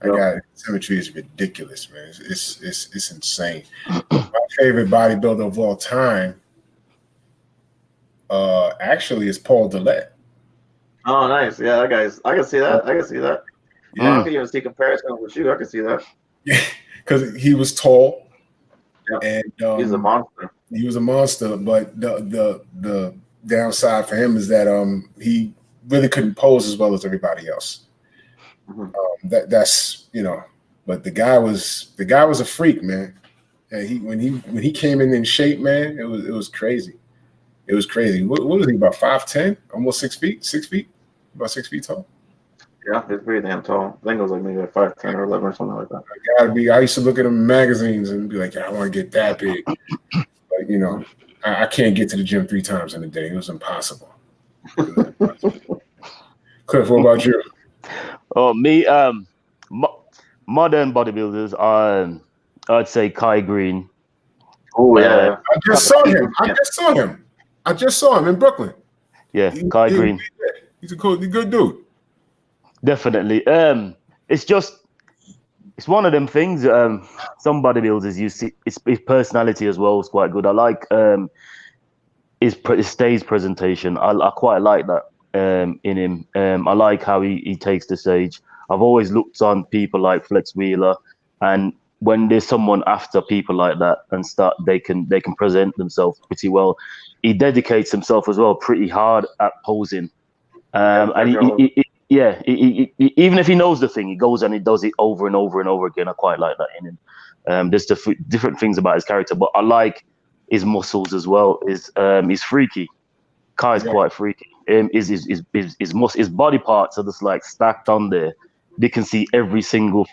That guy symmetry is ridiculous, man. It's insane. My favorite bodybuilder of all time, actually, is Paul Dillette. Oh, nice. Yeah, that guy's. I can see that. Yeah. I can even see comparison with you. I can see that. Yeah, because he was tall, and he's a monster. He was a monster, but the downside for him is that he really couldn't pose as well as everybody else. Mm-hmm. That's but the guy was a freak, man. And when he came in shape, man, it was crazy. It was crazy. What was he, about 5'10", almost 6 feet? 6 feet, about 6 feet tall. Yeah, he's pretty damn tall. I think it was like maybe like 5'10" or 11 or something like that. I used to look at them in magazines and be like, yeah, I want to get that big. But I can't get to the gym 3 times in a day. It was impossible. Cliff, what about you? Oh, me, modern bodybuilders, I'd say Kai Green. Oh yeah, I just saw him in Brooklyn. Yeah, Kai Green. He's a good dude. Definitely. It's one of them things. Some bodybuilders, you see, his personality as well is quite good. I like his stage presentation. I quite like that in him. I like how he takes the stage. I've always looked on people like Flex Wheeler, and when there's someone after people like that and they can present themselves pretty well. He dedicates himself as well pretty hard at posing. And yeah, even if he knows the thing, he goes and he does it over and over and over again. I quite like that in him. There's different things about his character, but I like his muscles as well. He's freaky. Kai's quite freaky. His body parts are just like stacked on there. They can see every single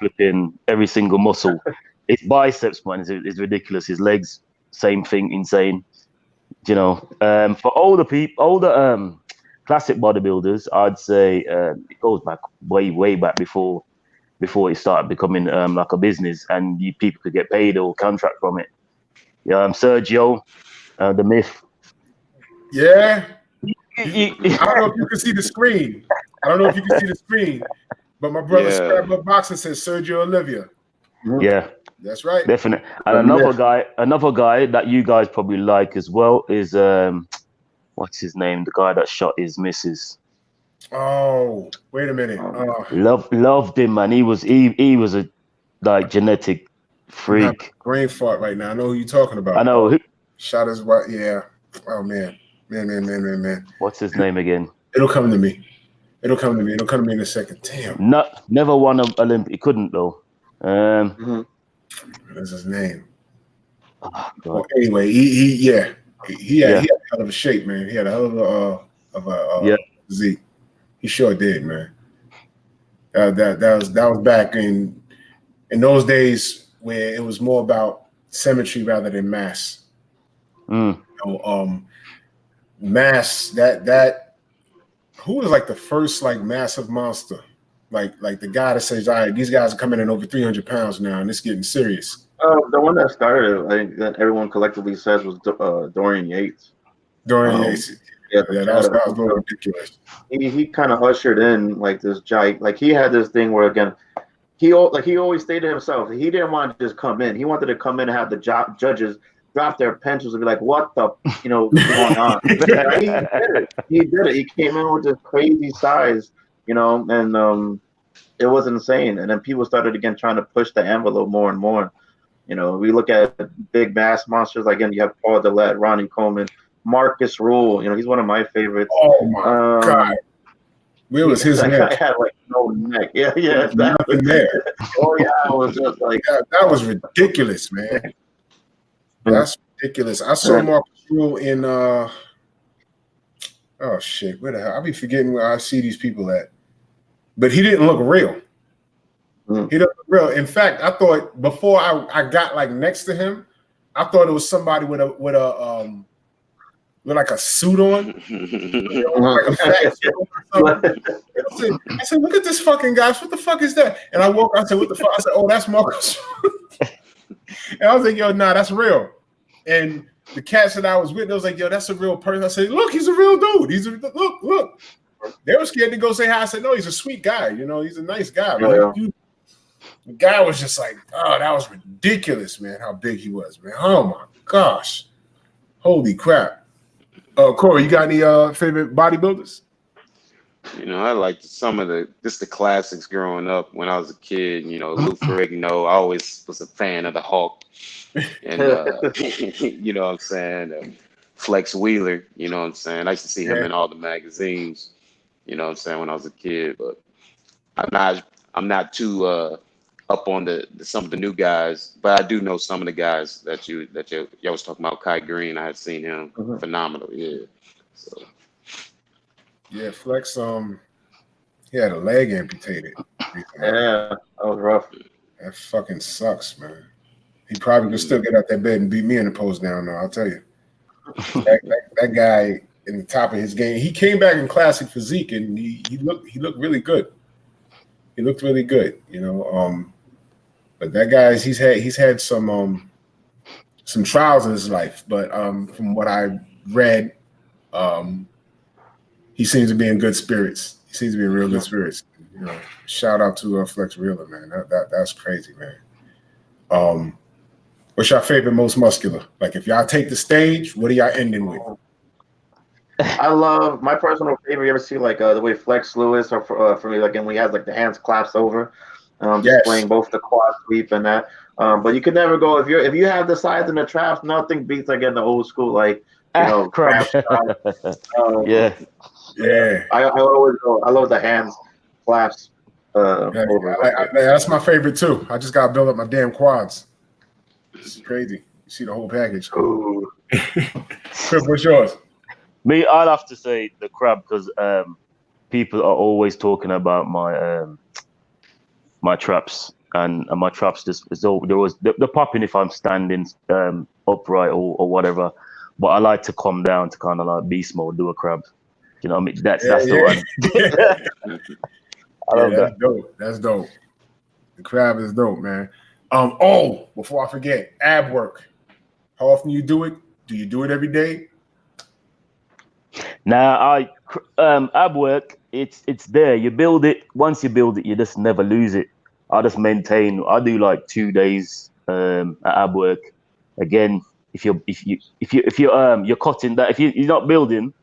muscle. His biceps, man, is ridiculous. His legs, same thing, insane. You know, for older classic bodybuilders, I'd say it goes back way back before it started becoming like a business and people could get paid or contract from it. Sergio, the Myth. Yeah. I don't know if you can see the screen. But my brother Scrapbook Boxing says Sergio Olivia. Yeah. That's right. Definitely. And another guy that you guys probably like as well is what's his name? The guy that shot his missus. Oh, wait a minute. Loved him, man. He was a like genetic freak. Brain fart right now. I know who you're talking about. I know. Shot his wife. Yeah. Oh man. What's his name again? It'll come to me. It'll come to me in a second. Damn. Never won an Olympic. He couldn't though. What's his name? Oh, well, anyway, he had a hell of a shape, man. He had a hell of a physique. He sure did, man. That was back in those days where it was more about symmetry rather than mass. Mass that who was like the first like massive monster, like the guy that says, all right, these guys are coming in over 300 pounds now and it's getting serious. The one that started, I think that everyone collectively says was Dorian Yates. Yates. Yeah, that was a little ridiculous. He kind of ushered in like this giant, like he had this thing where again, he always stated himself, he didn't want to just come in. He wanted to come in and have the judges drop their pencils and be like, what the, going on? He did it. He came in with this crazy size, and it was insane. And then people started again trying to push the envelope more and more. We look at big mass monsters. Again, you have Paul Dillette, Ronnie Coleman, Marcus Rule. He's one of my favorites. Oh my God. Where was his neck? I had like no neck. Yeah, exactly. Nothing there. Oh yeah, it was just like that was ridiculous, man. That's ridiculous. I saw Marcus Rule in oh shit, where the hell? I be forgetting where I see these people at. But he didn't look real. He didn't look real. In fact, I thought before I got like next to him, I thought it was somebody with like a suit on, like a fat suit or something. I said, look at this fucking guy. What the fuck is that? And I said, what the fuck? I said, oh, that's Marcus. And I was like, yo, nah, that's real. And the cats that I was with, they was like, yo, that's a real person. I said, look, he's a real dude. Look. They were scared to go say hi. I said, no, he's a sweet guy. He's a nice guy. The guy was just like, oh, that was ridiculous, man, how big he was, man. Oh, my gosh. Holy crap. Corey, you got any favorite bodybuilders? I liked some of the classics growing up when I was a kid. Lou Ferrigno. I always was a fan of the Hulk, and you know what I'm saying. Flex Wheeler. You know what I'm saying. I used to see him in all the magazines. You know what I'm saying, when I was a kid. But I'm not too up on some of the new guys, but I do know some of the guys that y'all was talking about. Kai Green, I had seen him. Phenomenal. Yeah. So. Yeah, Flex. He had a leg amputated. Yeah, that was rough. That fucking sucks, man. He probably could still get out that bed and beat me in the post down though. I'll tell you. that guy in the top of his game. He came back in classic physique and he looked really good. He looked really good, But that guy, he's had some trials in his life. But from what I read, he seems to be in good spirits. He seems to be in real good spirits. Shout out to Flex Wheeler, man. That's crazy, man. What's your favorite most muscular? Like if y'all take the stage, what are y'all ending with? I love my personal favorite. You ever see like the way Flex Lewis, or for me, like when he has like the hands clasped over, displaying both the quad sweep and that. But you could never go if you have the sides and the traps. Nothing beats again the old school crap. Yeah. I always go. I love the hands. clasp Yeah, over. that's my favorite too. I just got to build up my damn quads. It's crazy. You see the whole package. Ooh. Crip, what's yours? Me, I'd have to say the crab because people are always talking about my traps and my traps. They're popping if I'm standing upright or whatever. But I like to come down to kind of like beast mode, do a crab. You know what I mean? That's the one. I love that. Dope. That's dope. The crab is dope, man. Before I forget, ab work. How often you do it? Do you do it every day? Now, ab work, it's there. You build it. Once you build it, you just never lose it. I just maintain. I do like 2 days at ab work. Again, if you're cutting that, if you're not building,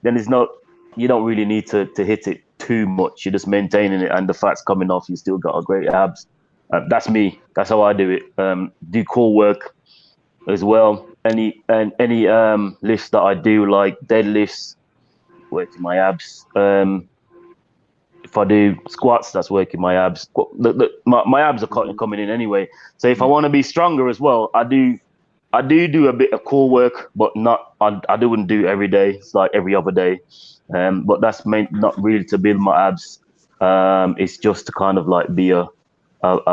then it's not. You don't really need to hit it too much. You're just maintaining it, and the fat's coming off. You still got a great abs. That's me. That's how I do it. Do core work as well. Any lifts that I do, like deadlifts, working my abs. If I do squats, that's working my abs. My abs are coming in anyway. So if I want to be stronger as well, I do a bit of core work, but not. I wouldn't do it every day. It's like every other day. But that's not really to build my abs. It's just to kind of like be a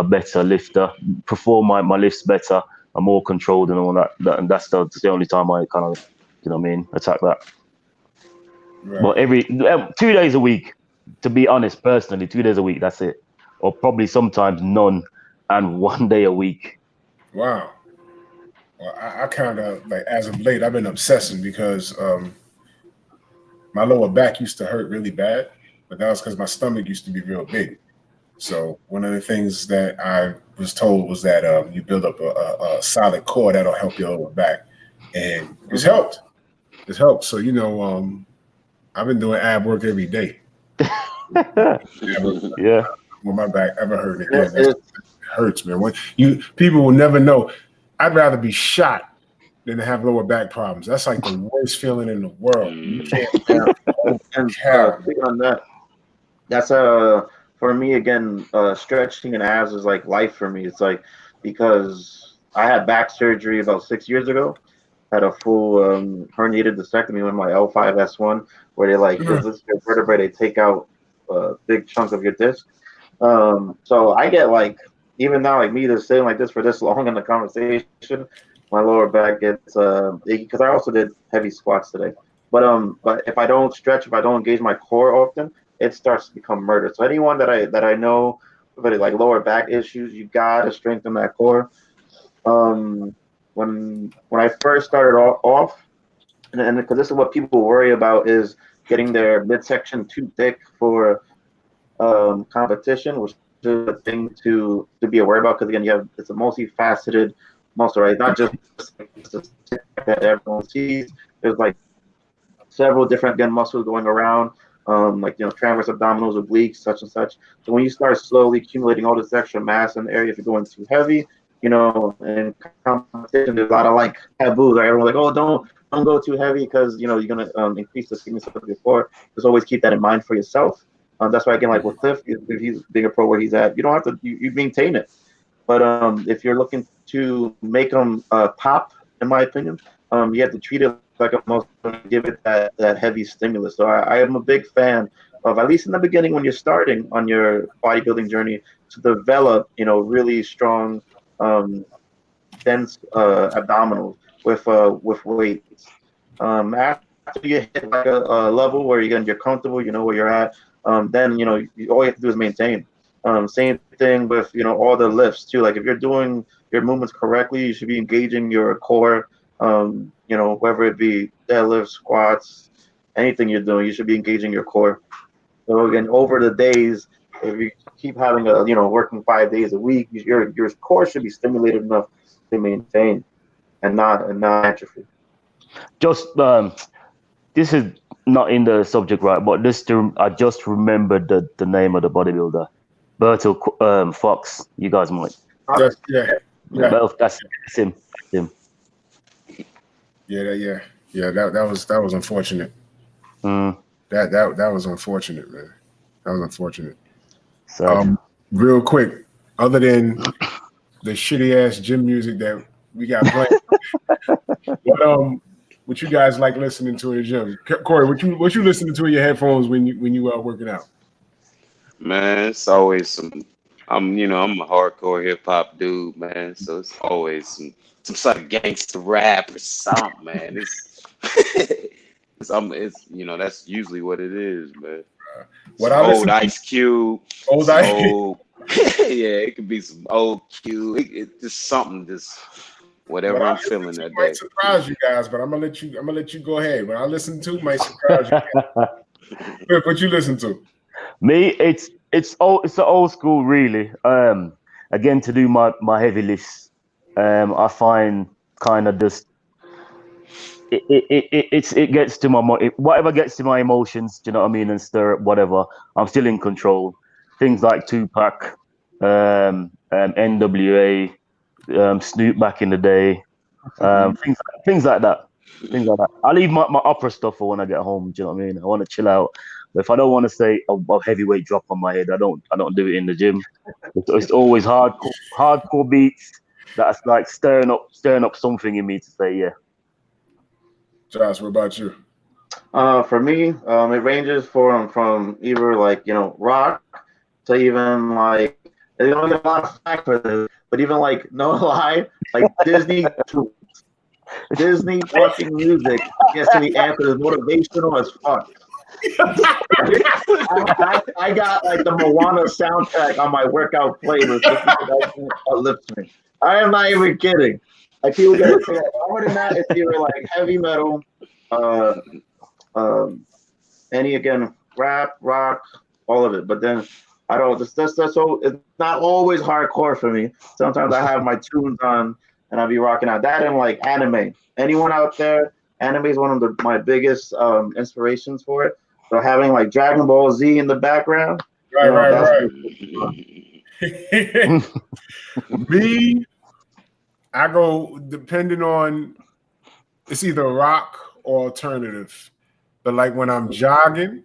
better lifter, perform my lifts better. I'm more controlled and all that. And that's the only time I kind of, you know what I mean, attack that. Right. But every 2 days a week, to be honest, personally, 2 days a week, that's it. Or probably sometimes none, and 1 day a week. Wow. Well, I kind of like as of late, I've been obsessing because my lower back used to hurt really bad, but that was because my stomach used to be real big. So one of the things that I was told was that you build up a solid core that'll help your lower back, and it's helped. It's helped. So I've been doing ab work every day. Yeah. When my back ever hurt again, it hurts, man. People will never know. I'd rather be shot than to have lower back problems. That's like the worst feeling in the world. You can't. And speaking on that, that's for me again. Stretching and abs is like life for me. It's like because I had back surgery about 6 years ago. Had a full herniated discectomy with my L5S1, where they like this your vertebrae, they take out a big chunk of your disc. So I get like even now, like me just sitting like this for this long in the conversation, my lower back gets because I also did heavy squats today. But if I don't stretch, if I don't engage my core often, it starts to become murder. So anyone that I know with like lower back issues, you gotta strengthen that core. When I first started off, and because this is what people worry about is getting their midsection too thick for competition, which is a thing to be aware about. Because again, it's a multifaceted muscle, right? Not just that everyone sees. There's like several different again muscles going around, like transverse abdominals, obliques, such and such. So when you start slowly accumulating all this extra mass in the area, if you're going too heavy, in competition, there's a lot of like taboos. Right? Everyone's like, oh, don't go too heavy because you're gonna increase the thickness of your core. Just always keep that in mind for yourself. That's why again, like with Cliff, if he's being a pro where he's at, you don't have to you maintain it. But if you're looking to make them pop, in my opinion, you have to treat it like a muscle and give it that heavy stimulus. So I am a big fan of, at least in the beginning when you're starting on your bodybuilding journey, to develop really strong dense abdominals with weights. After you hit like a level where you're comfortable, you know where you're at, then all you have to do is maintain. Same thing with all the lifts too. Like if you're doing your movements correctly, you should be engaging your core. Whether it be deadlifts, squats, anything you're doing, you should be engaging your core. So again, over the days, if you keep having working 5 days a week, your core should be stimulated enough to maintain and not atrophy. Just this is not in the subject, right? But I just remembered the name of the bodybuilder, Bertil Fox. You guys might. Yeah. That's him. Yeah. That was unfortunate. That was unfortunate, man. That was unfortunate. Sad. Real quick, other than the shitty ass gym music that we got playing, what you guys like listening to in the gym? Corey, what you listening to in your headphones when you are working out? Man, it's always some. I'm a hardcore hip hop dude, man. So it's always some sort of gangster rap or something, man. That's usually what it is, man. What Some I old listen to, Ice Cube, old some Ice. old, yeah, it could be some old Q. It just something, just What whatever I I'm listen feeling to that might day. surprise you guys, but I'm gonna let you go ahead. What I listen to might surprise you. Cliff, what you listen to? Me, it's the old school really. Again to do my heavy lifts. I find kind of just it gets to whatever gets to my emotions. Do you know what I mean? And stir up whatever. I'm still in control. Things like Tupac, NWA, Snoop back in the day, things like that. Things like that. I leave my opera stuff for when I get home. Do you know what I mean? I want to chill out. But if I don't want to say a heavyweight drop on my head, I don't do it in the gym. It's always hardcore beats that's like stirring up something in me to say yeah. Josh, what about you? For me, it ranges from either like rock to even like they don't get a lot of flack for this, but even like no lie, like Disney fucking music gets to be answered as motivational as fuck. I got like the Moana soundtrack on my workout playlist just because that uplifts me. I am not even kidding. Like people get to say that. Other than that, it's either like heavy metal, uh, any again rap, rock, all of it. But then I don't. That's so. It's not always hardcore for me. Sometimes I have my tunes on and I'll be rocking out that and like anime. Anyone out there? Anime is one of my biggest inspirations for it. So having like Dragon Ball Z in the background, Right. Me, I go depending on it's either rock or alternative. But like when I'm jogging,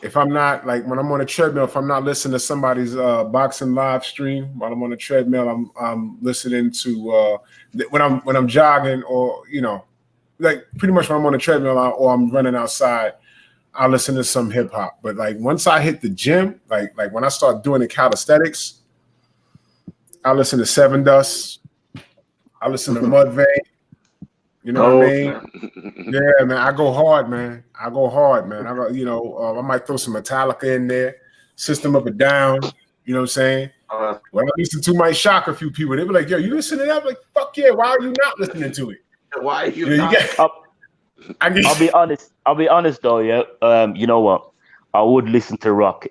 if I'm not like when I'm on a treadmill, if I'm not listening to somebody's boxing live stream while I'm on a treadmill, I'm listening to when I'm jogging or like pretty much when I'm on a treadmill or I'm running outside, I listen to some hip hop. But like once I hit the gym, like when I start doing the calisthenics, I listen to Seven Dust. I listen to Mudvayne. You know what I mean? Yeah, man. I go hard, man. I go, I might throw some Metallica in there, System of a Down. You know what I'm saying? When I listen to might shock a few people. They be like, yo, you listen to that? I'm like, fuck yeah, why are you not listening to it? Why are you not? I'll be honest though, yeah. You know what? I would listen to rock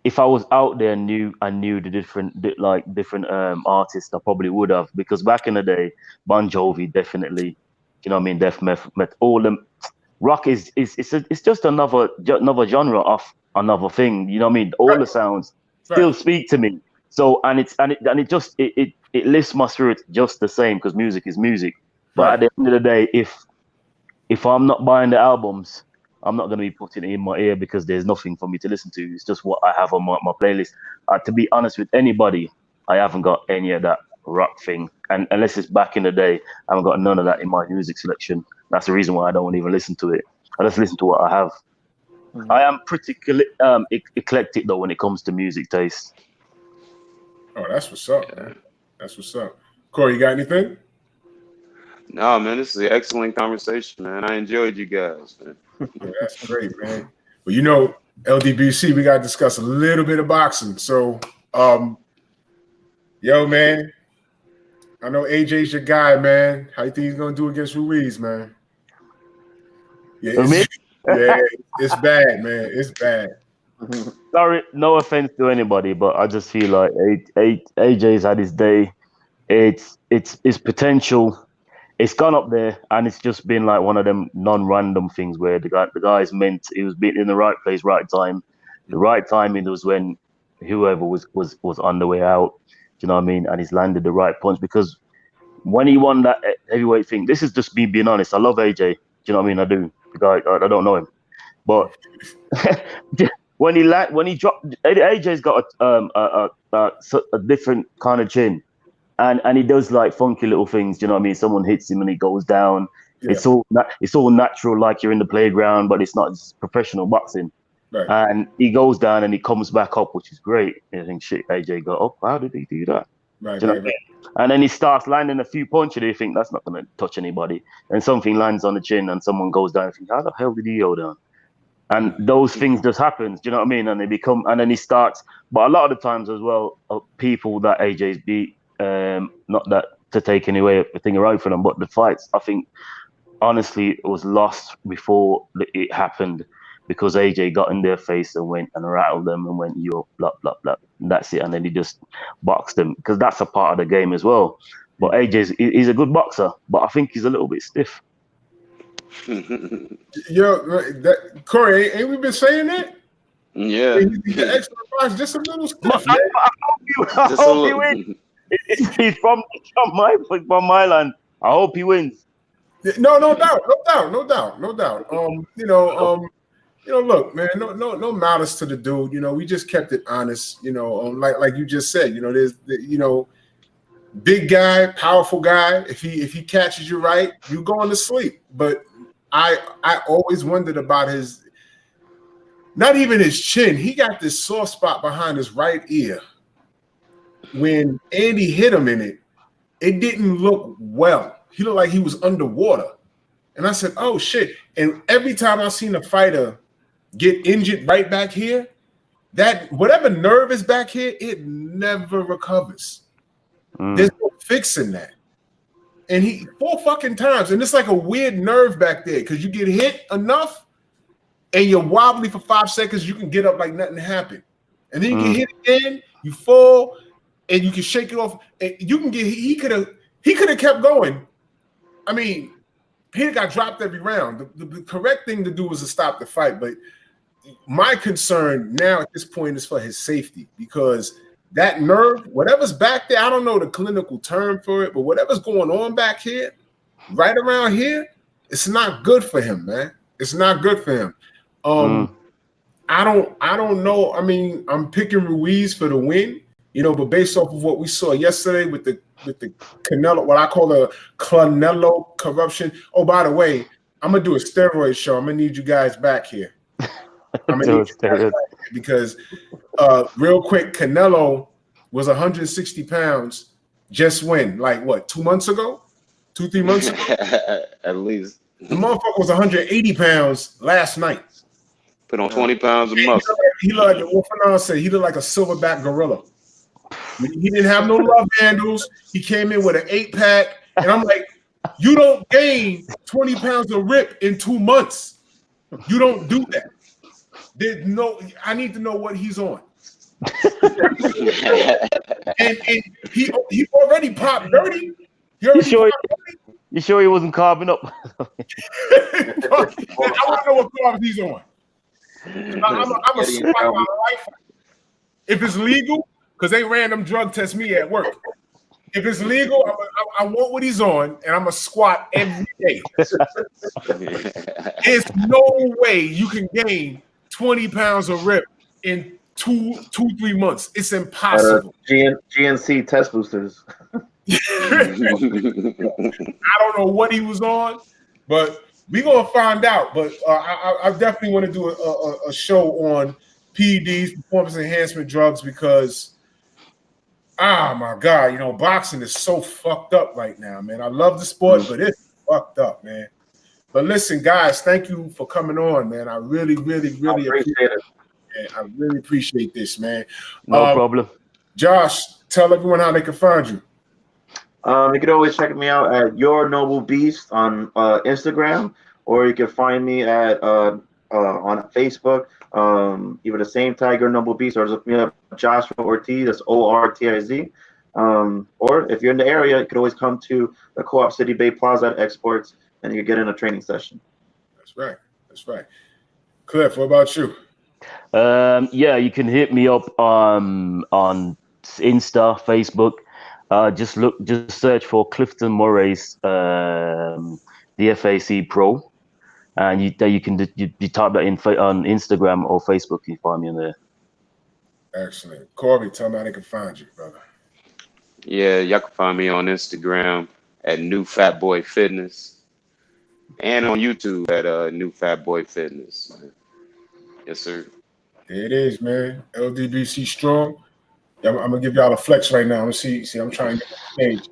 if I was out there and I knew the different artists. I probably would have, because back in the day, Bon Jovi definitely, you know what I mean, Def Meth, all them. Rock is it's just another genre of another thing. You know what I mean? All the sounds still speak to me. So and it lifts my spirit just the same because music is music. But at the end of the day, if I'm not buying the albums, I'm not going to be putting it in my ear because there's nothing for me to listen to. It's just what I have on my playlist. To be honest with anybody, I haven't got any of that rock thing. And unless it's back in the day, I haven't got none of that in my music selection. That's the reason why I don't even listen to it. I just listen to what I have. Mm-hmm. I am pretty eclectic, though, when it comes to music taste. Oh, that's what's up, man. That's what's up. Corey, you got anything? No, man, this is an excellent conversation, man. I enjoyed you guys, man. Yeah, that's great, man. Well, LDBC, we got to discuss a little bit of boxing. So, yo, man, I know AJ's your guy, man. How you think he's going to do against Ruiz, man? Yeah, it's bad, man. It's bad. Sorry, no offense to anybody, but I just feel like AJ's had his day. It's potential. It's gone up there, and it's just been like one of them non-random things where the guy's he was being in the right place, right time. The right timing was when whoever was on the way out. Do you know what I mean? And he's landed the right punch, because when he won that heavyweight thing, this is just me being honest. I love AJ. Do you know what I mean? I do. The guy, I don't know him, but when he dropped, AJ's got a different kind of chin, and he does like funky little things. Do you know what I mean? Someone hits him and he goes down. Yeah. It's all natural, like you're in the playground, but it's not just professional boxing. Right. And he goes down and he comes back up, which is great. And I think, shit, AJ got up. How did he do that? Right, do you know right. And then he starts landing a few punches. You think that's not going to touch anybody. And something lands on the chin and someone goes down. You think, how the hell did he go down? And those things just happen. Do you know what I mean? And and then he starts. But a lot of the times as well, people that AJ's beat, not that to take any thing away from them, but the fights, I think, honestly, it was lost before it happened. Because AJ got in their face and went and rattled them and went, yo, blah, blah, blah. And that's it. And then he just boxed them because that's a part of the game as well. But he's a good boxer, but I think he's a little bit stiff. Yo, Corey, ain't we been saying that? Yeah. He's an excellent boxer, just a little stiff. I hope he wins. He's from my land. I hope he wins. No doubt. Look, man, no malice to the dude. We just kept it honest. Like you just said. There's, big guy, powerful guy. If he catches you right, you going to sleep. But I always wondered about not even his chin. He got this soft spot behind his right ear. When Andy hit him in it, it didn't look well. He looked like he was underwater. And I said, oh shit. And every time I seen a fighter get injured right back here, that whatever nerve is back here, it never recovers. There's no fixing that. And he 4 fucking times, and it's like a weird nerve back there because you get hit enough and you're wobbly for 5 seconds, you can get up like nothing happened. And then you get hit again, you fall, and you can shake it off. And you can get he could have kept going. I mean, he got dropped every round. The correct thing to do was to stop the fight, but my concern now at this point is for his safety because that nerve, whatever's back there, I don't know the clinical term for it, but whatever's going on back here, right around here, it's not good for him, man. It's not good for him. I don't know. I mean, I'm picking Ruiz for the win, but based off of what we saw yesterday with the Canelo, what I call the Canelo corruption. Oh, by the way, I'm gonna do a steroid show. I'm gonna need you guys back here. I'm gonna need you guys back here because real quick, Canelo was 160 pounds just when, like what, 2 months ago? 2-3 months ago? At least. The motherfucker was 180 pounds last night. Put on 20 pounds of muscle. He looked like what Fernando said, he looked like a silverback gorilla. He didn't have no love handles. He came in with an 8-pack. And I'm like, you don't gain 20 pounds of rip in 2 months. You don't do that. I need to know what he's on. and he already popped dirty. You sure he wasn't carving up? I want to know what carbs he's on. I'm a spot my life. If it's legal, because they random drug test me at work. If it's legal, I want what he's on, and I'm a squat every day. There's no way you can gain 20 pounds of rip in 2-3 months. It's impossible. GNC test boosters. I don't know what he was on, but we're gonna find out. But I definitely want to do a show on PEDs, performance enhancement drugs, because my God, boxing is so fucked up right now, man. I love the sport, but it's fucked up, man. But listen, guys, thank you for coming on, man. I really, really, really appreciate it. Man. I really appreciate this, man. No problem. Josh, tell everyone how they can find you. You can always check me out at Your Noble Beast on Instagram, or you can find me at on Facebook. Either the same Tiger Noble Beast, or look me up Joshua Ortiz. That's Ortiz. Or if you're in the area, you could always come to the Co-op City Bay Plaza at Exports, and you get in a training session. That's right. Cliff, what about you? You can hit me up on Insta, Facebook. Just search for Clifton Moraes, the FAC Pro, And you can you type that in on Instagram or Facebook. You find me in there. Excellent. Corey, tell me how they can find you, brother. Yeah, y'all can find me on Instagram at New Fat Boy Fitness and on YouTube at New Fat Boy Fitness. Yes, sir. There it is, man. LDBC strong. Yeah, I'm gonna give y'all a flex right now. I'm gonna see. I'm trying to get on stage.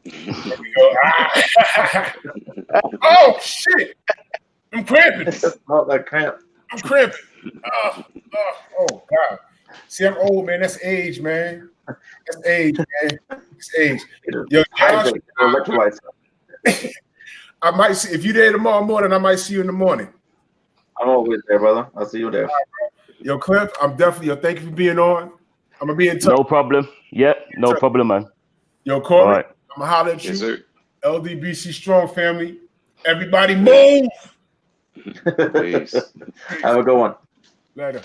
There we go. Ah! Oh shit! I'm cramping. Oh, that cramp. I'm cramping. Oh God. See, I'm old, man. That's age, man. That's age, man. It's age. Yo, Josh, Hydrate, electrolytes. I might see if you there tomorrow morning. I might see you in the morning. I'm always there, brother. I'll see you there. Yo, Cliff, I'm definitely. Yo, thank you for being on. I'm gonna be in touch. No problem. Yeah, no problem, man. Yo, Corey, All right. I'm gonna holler at you. Yes, sir. LDBC strong family. Everybody move. Peace. Have a good one. Later.